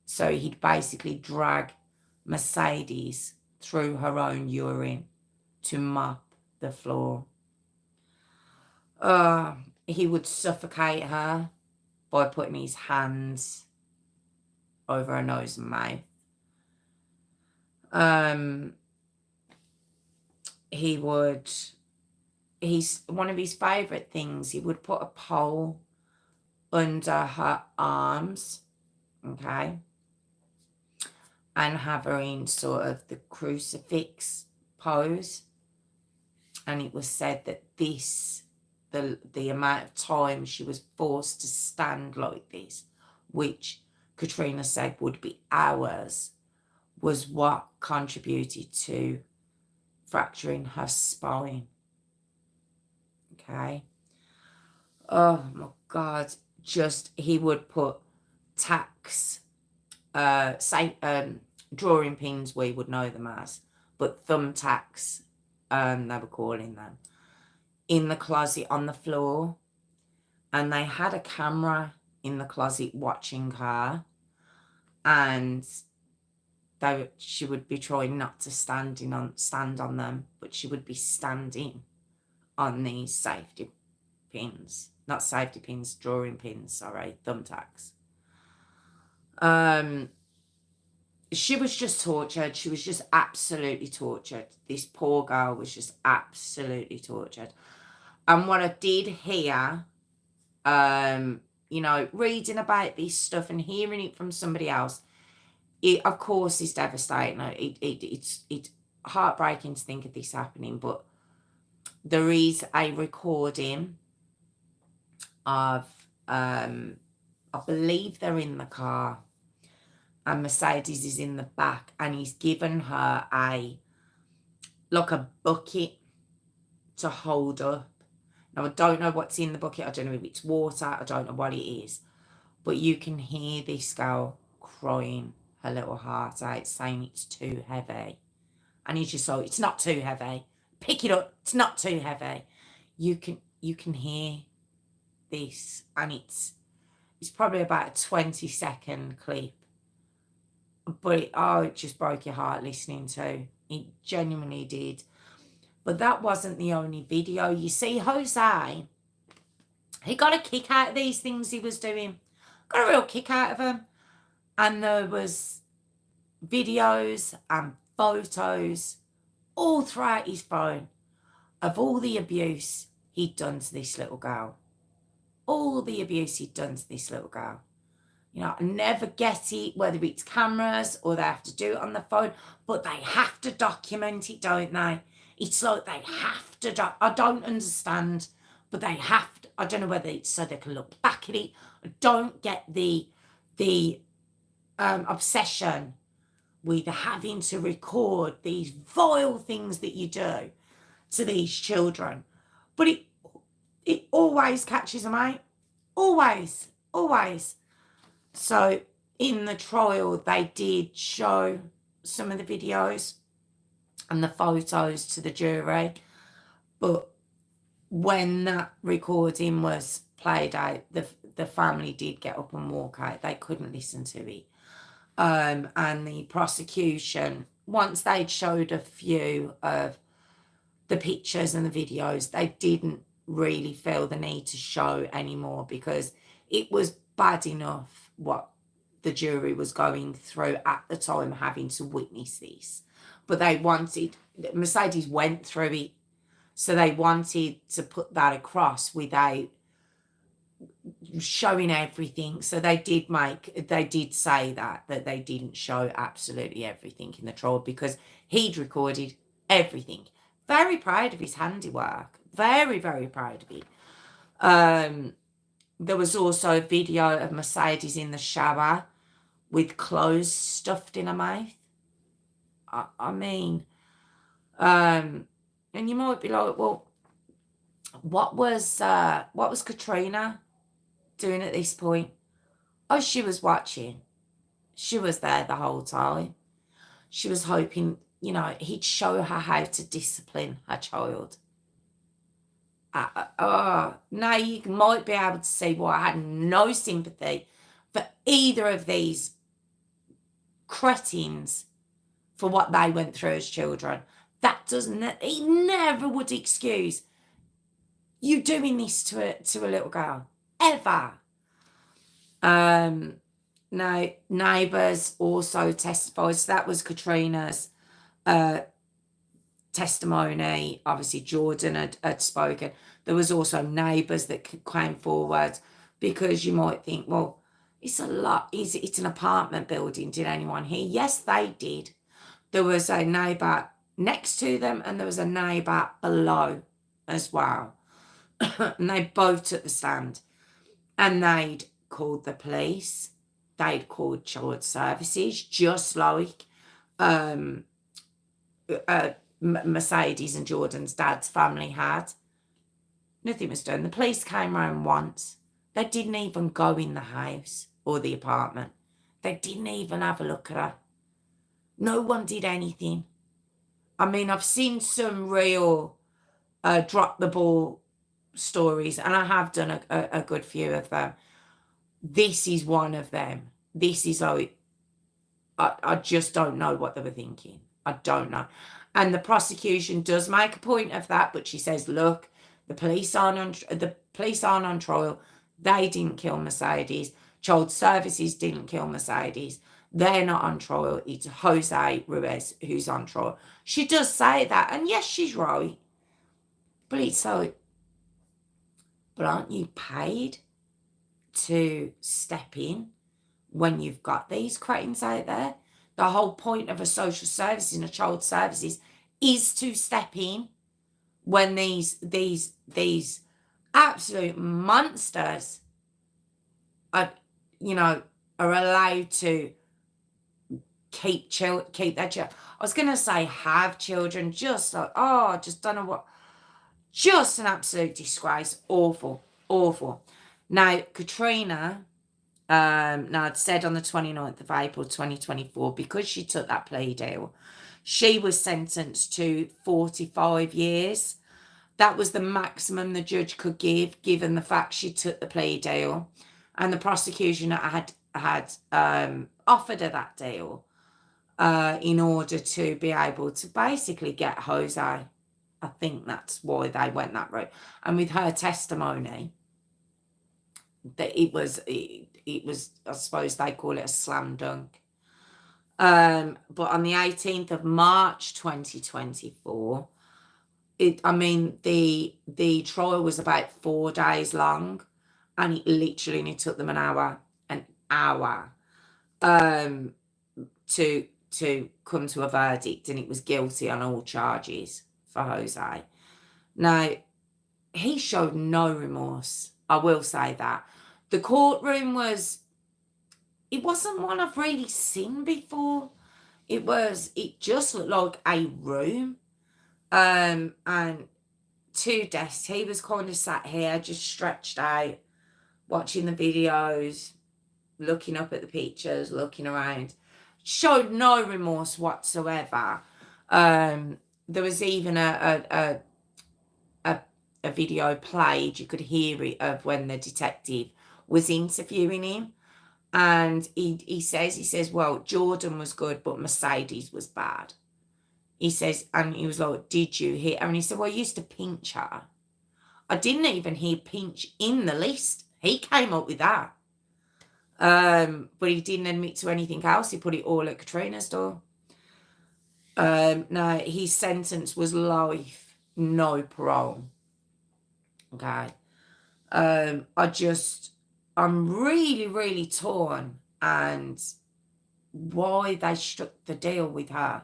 So he'd basically drag Mercedes through her own urine to mop the floor. He would suffocate her by putting his hands over her nose and mouth. One of his favourite things, he would put a pole under her arms, okay, and have her in sort of the crucifix pose. And it was said that the amount of time she was forced to stand like this, which Katrina said would be hours, was what contributed to fracturing her spine. Okay. Oh my God. He would put tacks, drawing pins, we would know them as, but thumbtacks, they were calling them, in the closet on the floor. And they had a camera in the closet watching her, and she would be trying not to stand on them, but she would be standing on these safety pins, not safety pins, drawing pins, sorry, thumbtacks. She was just tortured. She was just absolutely tortured. This poor girl was just absolutely tortured. And what I did hear, reading about this stuff and hearing it from somebody else, it of course is devastating. It's heartbreaking to think of this happening, but there is a recording of, I believe they're in the car, and Mercedes is in the back, and he's given her a bucket to hold up. Now, I don't know what's in the bucket. I don't know if it's water. I don't know what it is. But you can hear this girl crying her little heart out, saying it's too heavy. And he's just like, it's not too heavy. Pick it up. It's not too heavy. You can hear this, and it's probably about a 20-second clip. But it just broke your heart listening to. It genuinely did. But that wasn't the only video. You see, Jose, he got a kick out of these things he was doing. Got a real kick out of them. And there was videos and photos all throughout his phone of all the abuse he'd done to this little girl. All the abuse he'd done to this little girl. I never get it, whether it's cameras or they have to do it on the phone, but they have to document it, don't they? It's like they have to. I don't understand, but they have to. I don't know whether it's so they can look back at it. I don't get the obsession with having to record these vile things that you do to these children. But it always catches them out. Always. So in the trial, they did show some of the videos and the photos to the jury. But when that recording was played out, the family did get up and walk out. They couldn't listen to it. And the prosecution, once they'd showed a few of the pictures and the videos, they didn't really feel the need to show anymore, because it was bad enough what the jury was going through at the time, having to witness this. But Mercedes went through it, so they wanted to put that across without showing everything. So they did say that they didn't show absolutely everything in the trial because he'd recorded everything. Very proud of his handiwork. Very, very proud of it. There was also a video of Mercedes in the shower with clothes stuffed in her mouth. I mean, and you might be like, well, what was Katrina doing at this point? Oh, she was watching. She was there the whole time. She was hoping, he'd show her how to discipline her child. Now you might be able to see why I had no sympathy for either of these cretins for what they went through as children. He never would excuse you doing this to a little girl, ever. Now, neighbours also testified. So that was Katrina's testimony. Obviously, Jordan had spoken. There was also neighbours that came forward because you might think, well, it's a lot. It's an apartment building. Did anyone hear? Yes, they did. There was a neighbour next to them and there was a neighbour below as well. And they both took the stand and they'd called the police. They'd called child services, just like Mercedes and Jordan's dad's family had. Nothing was done. The police came round once. They didn't even go in the house or the apartment. They didn't even have a look at her. No one did anything. I mean, I've seen some real drop the ball stories, and I have done a good few of them. This is one of them. This is like, I just don't know what they were thinking. I don't know. And the prosecution does make a point of that, but she says, look, the police aren't on trial. They didn't kill Mercedes. Child Services didn't kill Mercedes. They're not on trial. It's Jose Ruiz who's on trial. She does say that, and yes, she's right. But it's like, but aren't you paid to step in when you've got these cretins out there? The whole point of a social services and a child services is to step in when these absolute monsters are allowed to keep their children. I was gonna say have children, just like, just don't know what, just an absolute disgrace. Awful. Now Katrina had said on the 29th of April 2024, because she took that plea deal, she was sentenced to 45 years. That was the maximum the judge could give, given the fact she took the plea deal. And the prosecution had offered her that deal in order to be able to basically get Jose. I think that's why they went that route. And with her testimony, that it was, I suppose they call it a slam dunk. But on the 18th of March 2024, the trial was about 4 days long, and it literally only took them an hour to come to a verdict, and it was guilty on all charges for Jose. Now, he showed no remorse. I will say that. The courtroom it wasn't one I've really seen before. It just looked like a room. And 2 desks. He was kind of sat here, just stretched out, watching the videos, looking up at the pictures, looking around. Showed no remorse whatsoever. There was even a video played, you could hear it, of when the detective was interviewing him, and he says, well, Jordan was good, but Mercedes was bad. He says, and he was like, did you hear? And he said, well, I used to pinch her. I didn't even hear pinch in the list. He came up with that. But he didn't admit to anything else. He put it all at Katrina's door. Now, his sentence was life, no parole. Okay. I'm really, really torn, and why they struck the deal with her.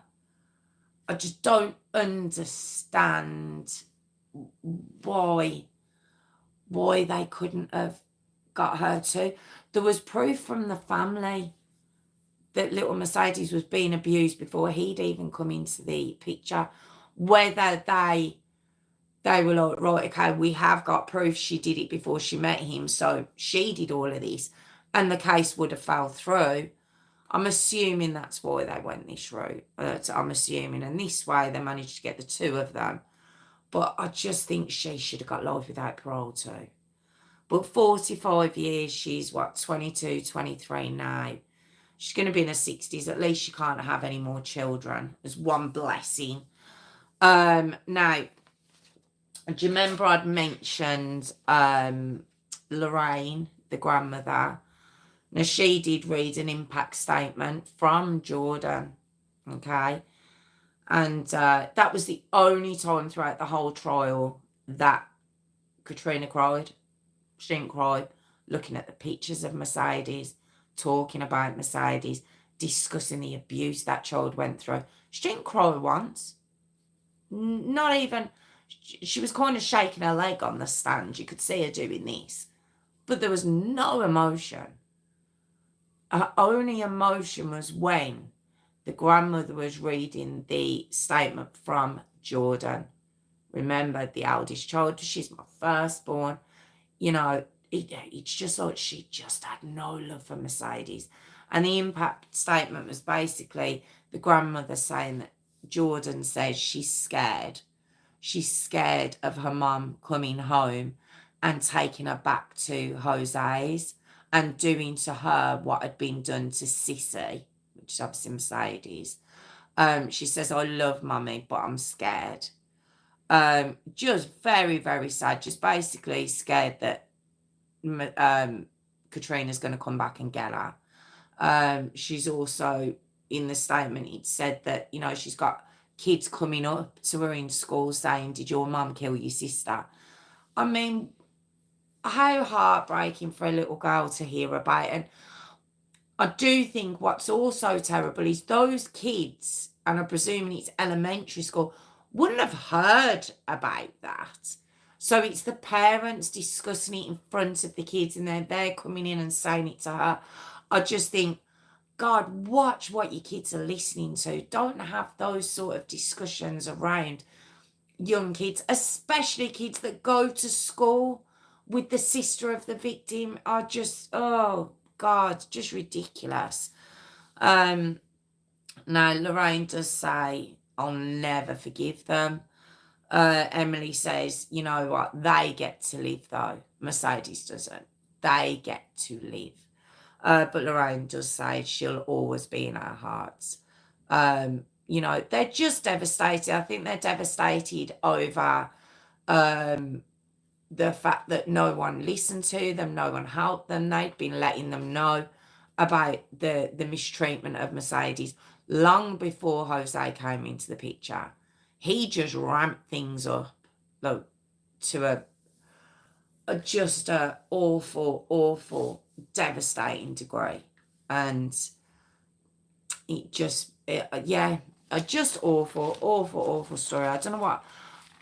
I just don't understand why they couldn't have got her too. There was proof from the family that little Mercedes was being abused before he'd even come into the picture. Whether they were like, right, okay, we have got proof she did it before she met him, so she did all of this, and the case would have fell through. I'm assuming that's why they went this route. I'm assuming, and this way they managed to get the two of them. But I just think she should have got life without parole too. But 45 years, she's what, 22, 23 now. She's going to be in her 60s. At least she can't have any more children. There's one blessing. Now, do you remember I'd mentioned Lorraine, the grandmother? Now, she did read an impact statement from Jordan, okay? And that was the only time throughout the whole trial that Katrina cried. She didn't cry looking at the pictures of Mercedes, talking about Mercedes, discussing the abuse that child went through. She didn't cry once. Not even, she was kind of shaking her leg on the stand. You could see her doing this. But there was no emotion. Her only emotion was when the grandmother was reading the statement from Jordan. Remember, the eldest child, she's my firstborn. You know, it's just like she just had no love for Mercedes. And the impact statement was basically the grandmother saying that Jordan says she's scared. She's scared of her mum coming home and taking her back to Jose's and doing to her what had been done to Sissy, which is obviously Mercedes. She says, I love mummy, but I'm scared. Just very, very sad. Just basically scared that Katrina's going to come back and get her. She's also, in the statement, it said that, you know, she's got kids coming up to her in school saying, did your mum kill your sister? I mean, how heartbreaking for a little girl to hear about. And I do think what's also terrible is those kids, and I'm presuming it's elementary school, wouldn't have heard about that. So it's the parents discussing it in front of the kids, and they're coming in and saying it to her. I just think, God, watch what your kids are listening to. Don't have those sort of discussions around young kids, especially kids that go to school with the sister of the victim. Are just, oh God, just ridiculous. Now, Lorraine does say, I'll never forgive them. Emily says, you know what, they get to live though. Mercedes doesn't. They get to live. But Lorraine does say she'll always be in our hearts. You know, they're just devastated. I think they're devastated over the fact that no one listened to them, no one helped them. They'd been letting them know about the mistreatment of Mercedes long before Jose came into the picture. He just ramped things up to just a awful, devastating degree. And it just, just awful story. I don't know what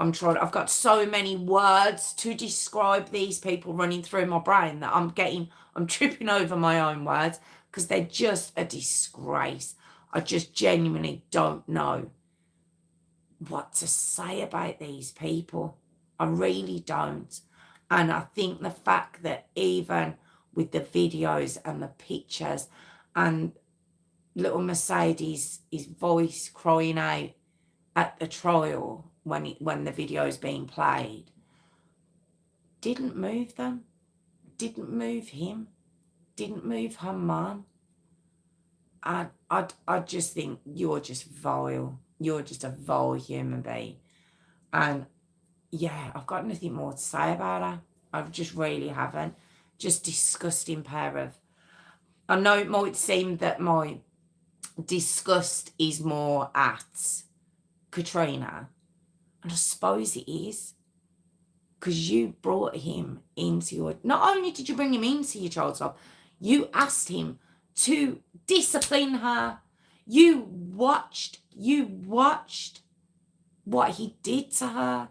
I'm trying. I've got so many words to describe these people running through my brain that I'm tripping over my own words because they're just a disgrace. I just genuinely don't know what to say about these people. I really don't. And I think the fact that even with the videos and the pictures and little Mercedes' voice crying out at the trial when the video is being played, didn't move them, didn't move him, didn't move her mum. I just think you're just vile. You're just a vile human being. And yeah, I've got nothing more to say about her. I just really haven't. Just disgusting pair of... I know it might seem that my disgust is more at Katrina, and I suppose it is. because you brought him into your, not only did you bring him into your child's life, you asked him to discipline her. You watched what he did to her.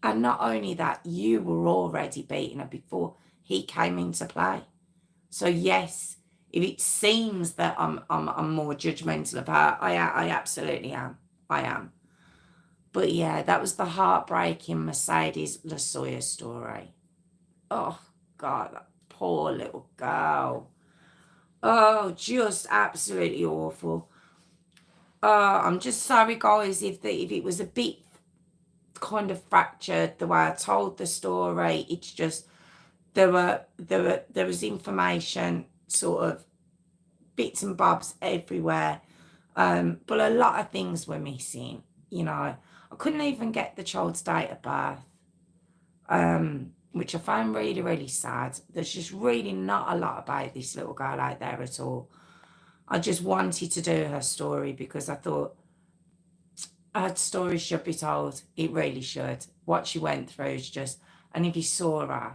And not only that, you were already beating her before he came into play. So yes, if it seems that I'm more judgmental of her, I absolutely am. I am. But yeah, that was the heartbreaking Mercedes Losoya story. Oh God, that poor little girl. Oh, just absolutely awful. I'm just sorry, guys, if it was a bit kind of fractured the way I told the story. It's just there was information, sort of bits and bobs everywhere, but a lot of things were missing. You know, I couldn't even get the child's date of birth, which I found really, really sad. There's just really not a lot about this little girl out there at all. I just wanted to do her story because I thought her story should be told. It really should. What she went through is just, and if you saw her,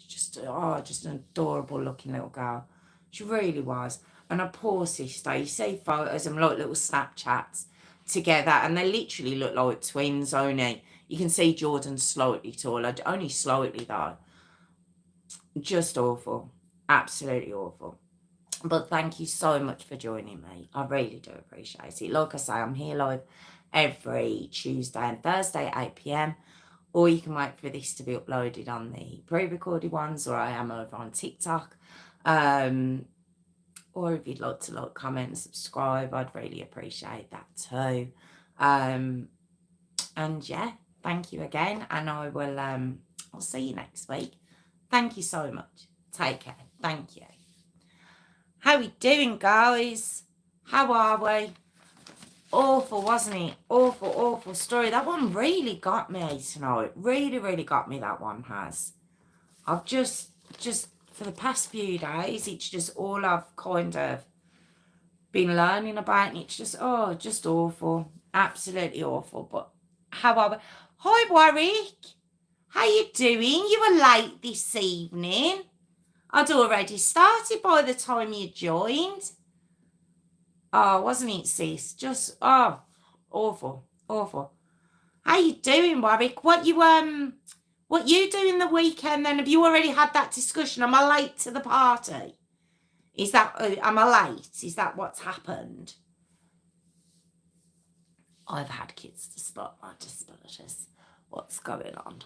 just an adorable looking little girl. She really was. And her poor sister, you see photos and like little Snapchats together, and they literally look like twins only. You can see Jordan slightly taller, only slightly though. Just awful. Absolutely awful. But thank you so much for joining me. I really do appreciate it. Like I say, I'm here live every Tuesday and Thursday at 8 p.m. Or you can wait for this to be uploaded on the pre-recorded ones, or I am over on TikTok. Or if you'd like to comment and subscribe, I'd really appreciate that too. And yeah, thank you again, and I will I'll see you next week. Thank you so much. Take care. Thank you. How we doing, guys? How are we? Awful, wasn't it? Awful story. That one really got me tonight. Really, really got me, that one has. I've just for the past few days, it's just all I've kind of been learning about, and it's just awful. Absolutely awful. But how are we? Hi, Warwick. How you doing? You were late this evening. I'd already started by the time you joined. Oh, wasn't it, sis? Just, awful. How you doing, Warwick? What you doing the weekend then? Have you already had that discussion? Am I late to the party? Is that, am I late? Is that what's happened? I've had kids to spot my disabilities. What's going on?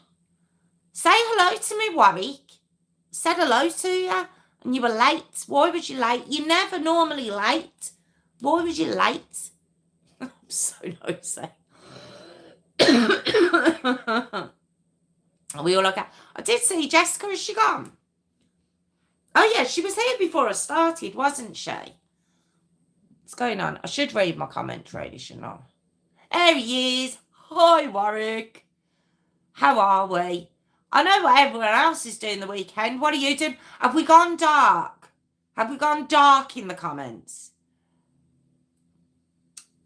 Say hello to me, Warwick. Said hello to you, and you were late. Why was you late? You're never normally late. Why was you late? I'm so nosy. Are we all okay? I did see Jessica. Is she gone? Oh, yeah, she was here before I started, wasn't she? What's going on? I should read my commentary, shouldn't I? There he is. Hi, Warwick. How are we? I know what everyone else is doing the weekend. What are you doing? Have we gone dark? Have we gone dark in the comments?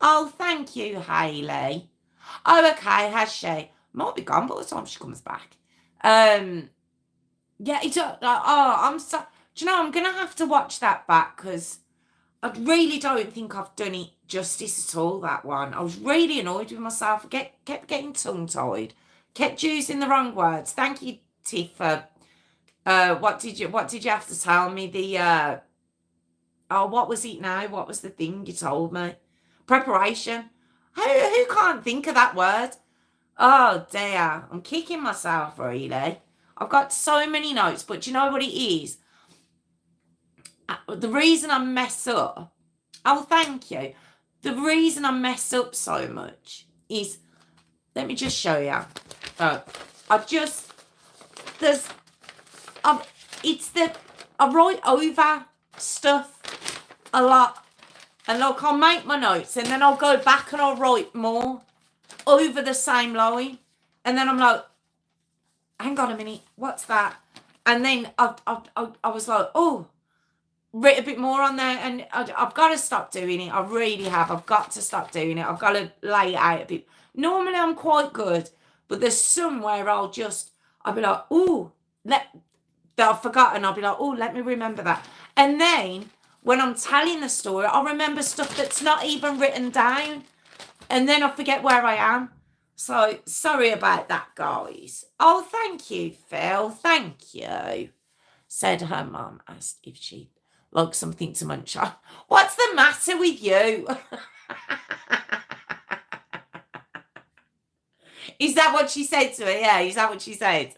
Oh, thank you, Hayley. Oh, okay, has she? Might be gone by the time she comes back. Yeah, it's I'm so. Do you know, I'm gonna have to watch that back because I really don't think I've done it justice at all. That one, I was really annoyed with myself. I kept getting tongue-tied. Kept using the wrong words. Thank you, Tiff. What did you have to tell me? The what was it now? What was the thing you told me? Preparation. Who can't think of that word? Oh dear, I'm kicking myself really. I've got so many notes, but do you know what it is? The reason I mess up. Oh, thank you. The reason I mess up so much is, let me just show you. I write over stuff a lot, and like I'll make my notes and then I'll go back and I'll write more over the same line, and then I'm like, hang on a minute, what's that? And then I was like, oh, write a bit more on there, and I've got to stop doing it. I really have. I've got to stop doing it. I've got to lay it out a bit. Normally I'm quite good, but there's somewhere I'll just I'll be like, oh, that I've forgotten. I'll be like, oh, let me remember that. And then when I'm telling the story, I'll remember stuff that's not even written down. And then I forget where I am. So sorry about that, guys. Oh, thank you, Phil. Thank you. Said her mum, asked if she liked something to munch on. What's the matter with you? Is that what she said to her? Yeah, is that what she said?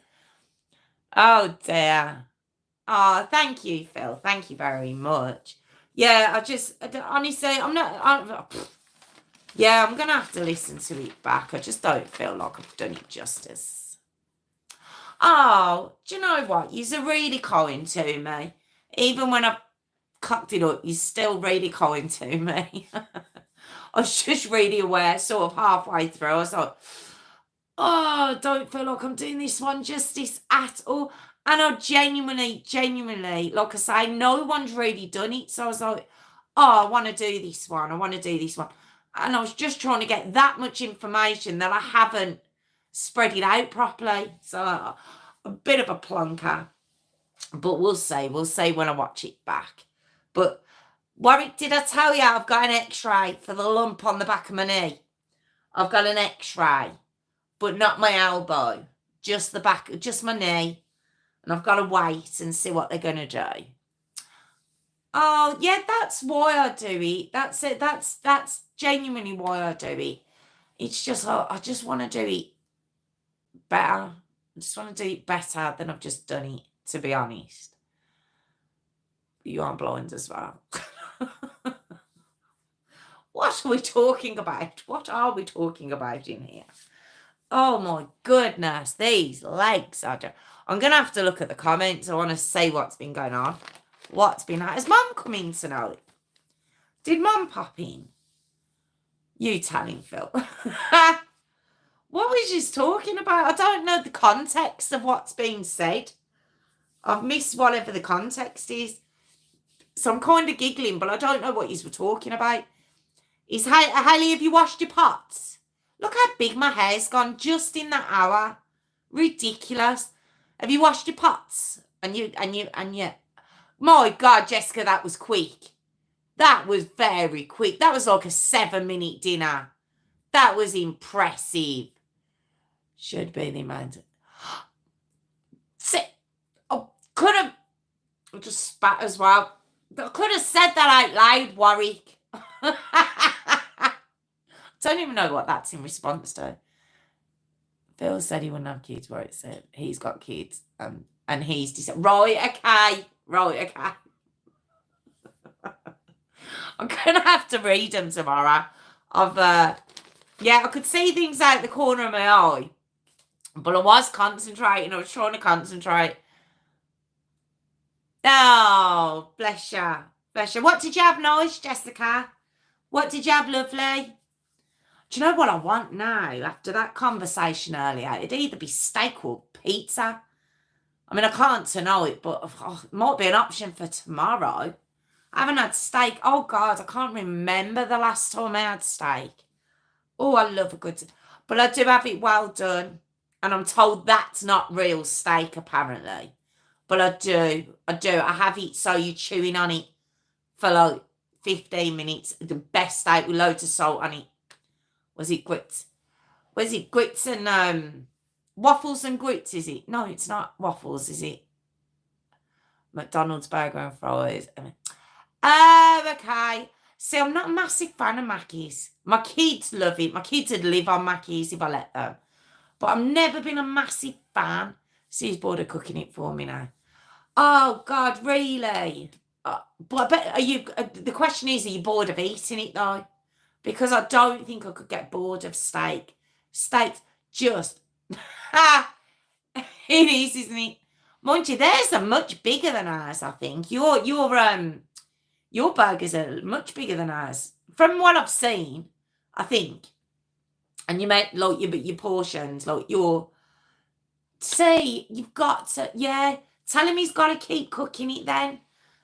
Oh, dear. Oh, thank you, Phil. Thank you very much. Yeah, honestly, yeah, I'm going to have to listen to it back. I just don't feel like I've done it justice. Oh, do you know what? You're really kind to me. Even when I've cocked it up, you're still really kind to me. I was just really aware, sort of halfway through. I was like, oh, I don't feel like I'm doing this one justice at all. And I genuinely, like I say, no one's really done it. So I was like, oh, I want to do this one. And I was just trying to get that much information that I haven't spread it out properly. So a bit of a plonker. But we'll see. We'll see when I watch it back. But Warwick, did I tell you I've got an x-ray for the lump on the back of my knee? I've got an x-ray, but not my elbow. Just the back, just my knee. And I've got to wait and see what they're going to do. Oh, yeah, that's why I do it. That's it. That's genuinely why I do it. It's just, I just want to do it better. I just want to do it better than I've just done it, to be honest. You aren't blind as well. What are we talking about? What are we talking about in here? Oh my goodness, these legs are just... I'm going to have to look at the comments. I want to see what's been going on. Has Mum come in tonight? Did Mum pop in? You tell him, Phil. What was you talking about? I don't know the context of what's being said. I've missed whatever the context is. So I'm kind of giggling, but I don't know what you were talking about. Hayley, have you washed your pots? Look how big my hair's gone just in that hour. Ridiculous. Have you washed your pots? And you. My God, Jessica, that was quick. That was very quick. That was like a 7-minute dinner. That was impressive. Should be the amount. I could have. I just spat as well. I could have said that out loud, Warwick. Don't even know what that's in response to. Phil said he wouldn't have kids, where it said he's got kids, and he's decided. Right, okay. I'm gonna have to read them tomorrow. I could see things out the corner of my eye, but I was concentrating. I was trying to concentrate. Oh, bless you. What did you have nice, Jessica? What did you have lovely? Do you know what I want now after that conversation earlier? It'd either be steak or pizza. I mean, I can't tonight, but it might be an option for tomorrow. I haven't had steak. Oh, God, I can't remember the last time I had steak. Oh, I love a good... But I do have it well done. And I'm told that's not real steak, apparently. But I do. I have it so you're chewing on it for like 15 minutes. The best steak with loads of salt on it. Was it grits? Was it grits and waffles and grits, is it? No, it's not waffles, is it? McDonald's burger and fries. Okay. See, I'm not a massive fan of Mackey's. My kids love it. My kids would live on Mackey's if I let them. But I've never been a massive fan. She's bored of cooking it for me now. Oh, God, really? But I bet, the question is, are you bored of eating it, though? Because I don't think I could get bored of steak. Steak's just... It is, isn't it? Mind you, theirs are much bigger than ours, I think. Your burgers are much bigger than ours. From what I've seen, I think. And you make, like, your portions, like, See, you've got to... Yeah, tell him he's got to keep cooking it then.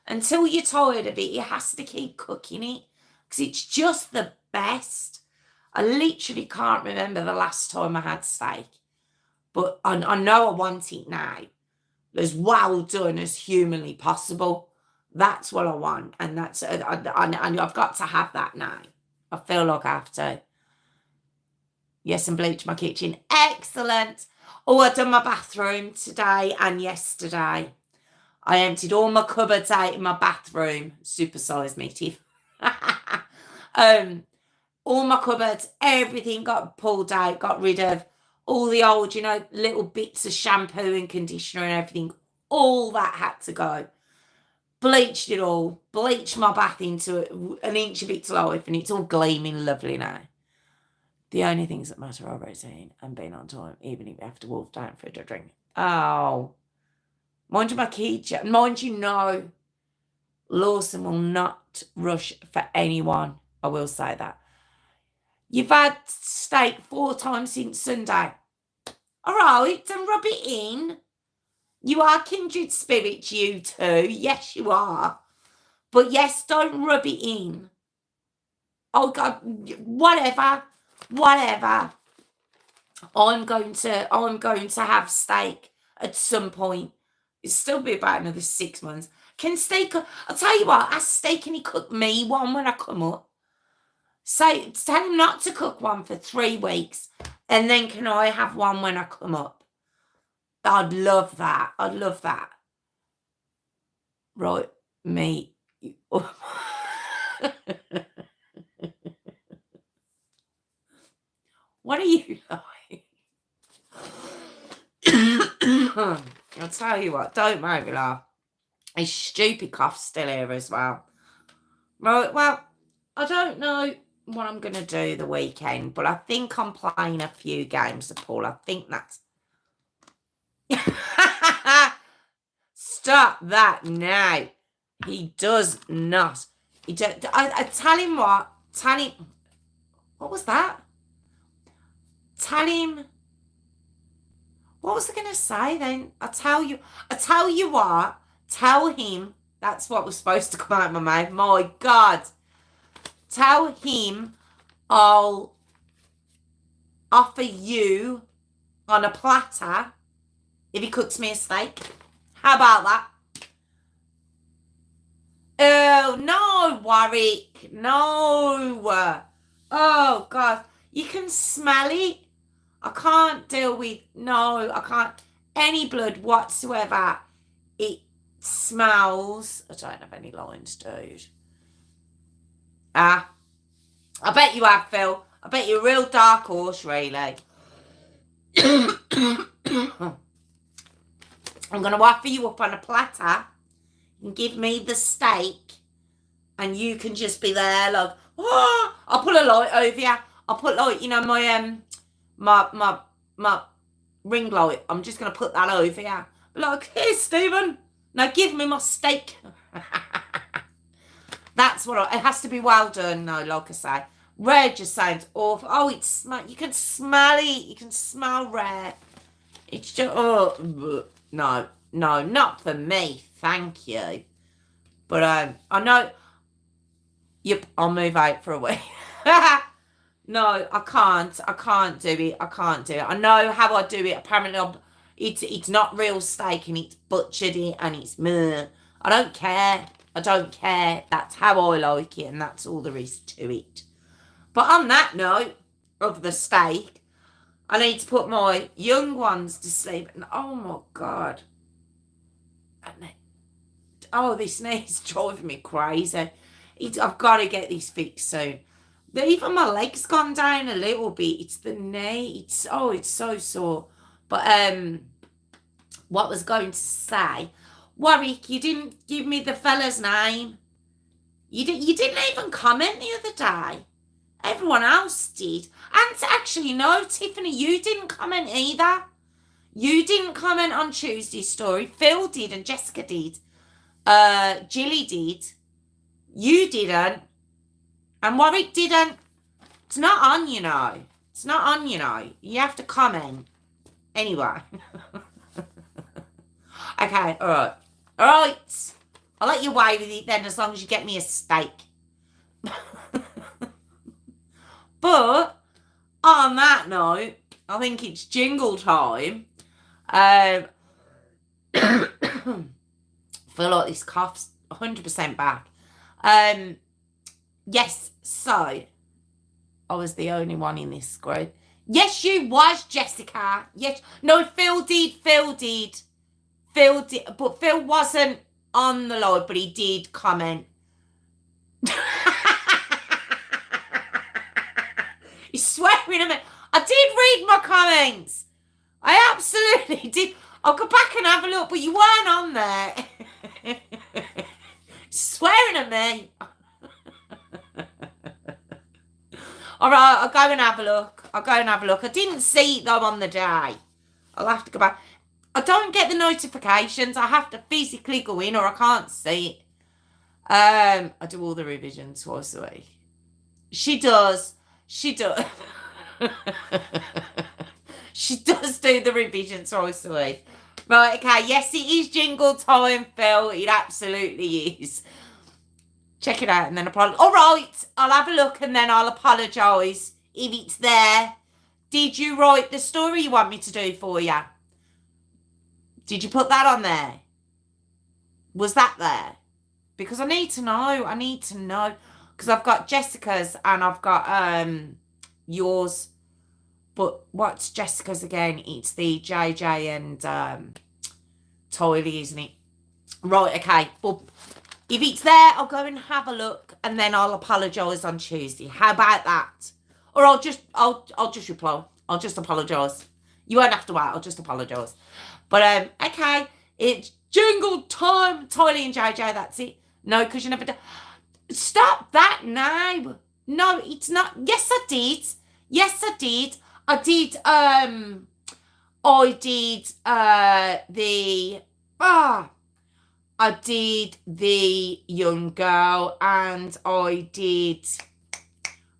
Until you're tired of it, he has to keep cooking it. Because it's just the best. I literally can't remember the last time I had steak. But I know I want it now. As well done as humanly possible. That's what I want. And that's and I've got to have that now. I feel like I have to. Yes, and bleach my kitchen. Excellent. Oh, I've done my bathroom today and yesterday. I emptied all my cupboards out in my bathroom. Supersize me, Tiff. All my cupboards, everything got pulled out, got rid of. All the old, little bits of shampoo and conditioner and everything. All that had to go. Bleached it all. Bleached my bath into an inch of its life, and it's all gleaming lovely now. The only things that matter are routine and being on time, even if you have to wolf down for a drink. Oh. Mind you, my kids. Mind you, no. Lawson will not rush for anyone. I will say that. You've had steak 4 times since Sunday. All right, then rub it in. You are kindred spirits, you two. Yes, you are. But yes, don't rub it in. Oh, God, whatever. I'm going to have steak at some point. It'll still be about another 6 months. I'll tell you what, ask Steak, can he cook me one when I come up? Tell him not to cook one for 3 weeks, and then can I have one when I come up? I'd love that. Right, me. What are you like? I'll tell you what, don't make me laugh. His stupid cough's still here as well. Right, well, I don't know what I'm going to do the weekend, but I think I'm playing a few games of pool. I think that's... Stop that now. He does not. I tell him what. What was that? Tell him. What was I going to say then? I tell you what. Tell him. That's what was supposed to come out of my mouth. My God. Tell him I'll offer you on a platter if he cooks me a steak. How about that? Oh, no, Warwick. No. Oh, God. You can smell it. I can't deal with... No, I can't... Any blood whatsoever. It smells... I don't have any lines, dude. I bet you have, Phil. I bet you're a real dark horse, really. I'm going to offer you up on a platter and give me the steak, and you can just be there like, oh, I'll put a light over you. I'll put like, my ring light. I'm just going to put that over you. Like, here, Stephen. Now give me my steak. That's what it has to be well done, though, like I say. Rare just sounds awful. Oh, you can smell it. You can smell rare. It's just, no, not for me. Thank you. But I know, yep, I'll move out for a week. No, I can't do it. I know how I do it. Apparently, it's not real steak, and it's butchered it, and it's meh. I don't care. That's how I like it, and that's all there is to it. But on that note of the steak, I need to put my young ones to sleep. And oh my God. This knee's driving me crazy. I've got to get this fixed soon. Even my leg's gone down a little bit. It's the knee. It's so sore. But what was going to say, Warwick, you didn't give me the fella's name. You didn't even comment the other day. Everyone else did. And actually, no, Tiffany, you didn't comment either. You didn't comment on Tuesday's story. Phil did and Jessica did. Jilly did. You didn't. And Warwick didn't. It's not on, It's not on, You have to comment. Anyway. Okay, all right. I'll let you away with it then, as long as you get me a steak. But on that note, I think it's jingle time. I feel like this cough's 100% back. Yes, so I was the only one in this group. Yes, you was, Jessica. Yes. No, Phil did. But Phil wasn't on the live, but he did comment. He's swearing at me. I did read my comments. I absolutely did. I'll go back and have a look, but you weren't on there. Swearing at me. All right, I'll go and have a look. I didn't see it though on the day. I'll have to go back. I don't get the notifications. I have to physically go in or I can't see it. I do all the revisions twice a week. She does. She does do the revisions twice a week. Right, okay. Yes, it is jingle time, Phil. It absolutely is. Check it out and then apologise. All right, I'll have a look and then I'll apologise if it's there. Did you write the story you want me to do for you? Did you put that on there? Was that there? Because I need to know. Because I've got Jessica's and I've got yours. But what's Jessica's again? It's the JJ and Toily, isn't it? Right, okay. But if it's there, I'll go and have a look and then I'll apologise on Tuesday. How about that? Or I'll just reply. I'll just apologise. You won't have to wait. I'll just apologise. But okay, it's jingle time, Toily and JJ. That's it. No, because you never done. Stop that now. No, it's not. Yes, I did. I did. I did the young girl and I did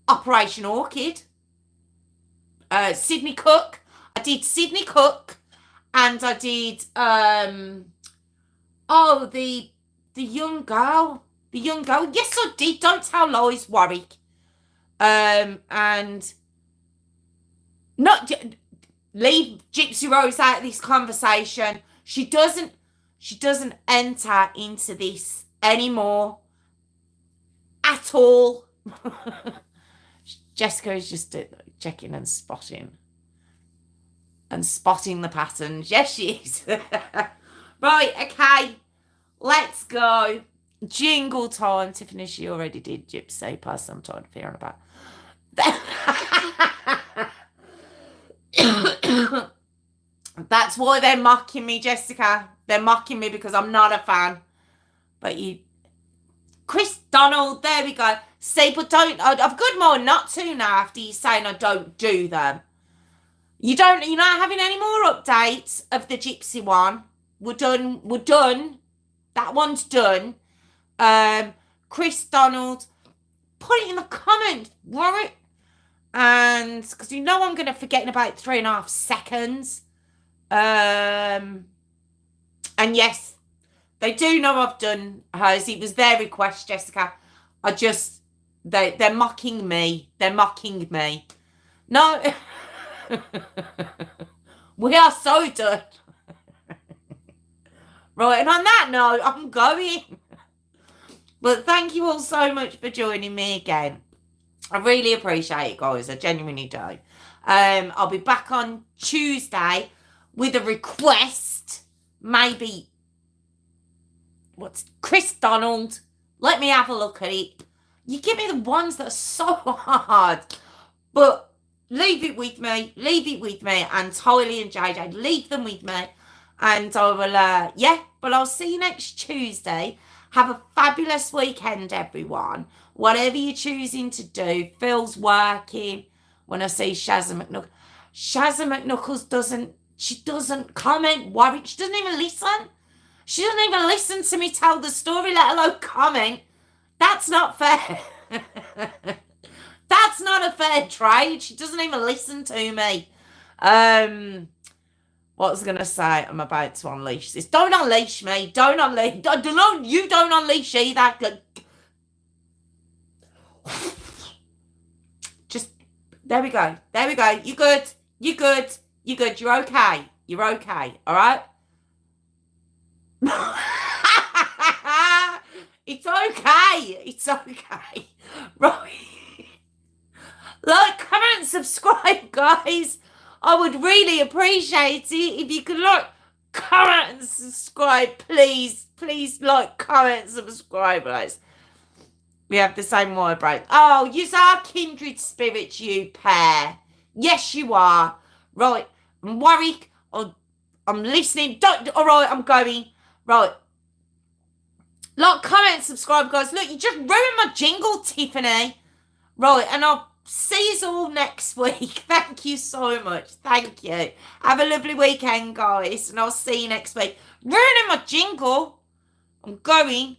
Operation Orchid. Sydney Cook. I did Sydney Cook and I did the young girl. The young girl. Yes, I did. Don't tell lies, Warwick. And not leave Gypsy Rose out of this conversation. She doesn't enter into this anymore at all. Jessica is just checking and spotting the patterns. Yes, she is. Right, okay. Let's go. Jingle time. Tiffany, she already did Gypsy. Pass some time to hear about. That's why they're mocking me, Jessica. They're mocking me because I'm not a fan. But you... Chris Donald, there we go. See, but don't... I've good more not to now after you saying I don't do them. You're not having any more updates of the Gypsy one. We're done. That one's done. Chris Donald, put it in the comments, Warwick. And because you know I'm going to forget in about 3.5 seconds. And yes, they do know I've done hers. It was their request, Jessica. They're mocking me. No. We are so done. Right, and on that note, I'm going. But thank you all so much for joining me again. I really appreciate it, guys. I genuinely do. I'll be back on Tuesday with a request. Maybe, what's Chris Donald? Let me have a look at it. You give me the ones that are so hard. But leave it with me. And Toily and JJ, leave them with me. And I will, but I'll see you next Tuesday. Have a fabulous weekend, everyone. Whatever you're choosing to do. Phil's working. When I see Shazza McNuckles doesn't comment. Warwick, she doesn't even listen. She doesn't even listen to me tell the story, let alone comment. That's not fair. That's not a fair trade. She doesn't even listen to me. What was I going to say? I'm about to unleash this. Don't unleash me. Don't unleash. You don't unleash either. Just, there we go. You good? You're good. You're good. You're okay. You're okay. All right? It's okay. It's okay. Right. Like, comment, subscribe, guys. I would really appreciate it if you could like, comment and subscribe, please. Please like, comment, subscribe, guys. We have the same vibe. Oh, you are kindred spirits, you pair. Yes, you are. Right. I'm worried. I'm listening. All right, I'm going. Right. Like, comment, subscribe, guys. Look, you just ruined my jingle, Tiffany. Right, and I'll see you all next week. Thank you so much. Thank you. Have a lovely weekend, guys, and I'll see you next week. Ruining my jingle. I'm going.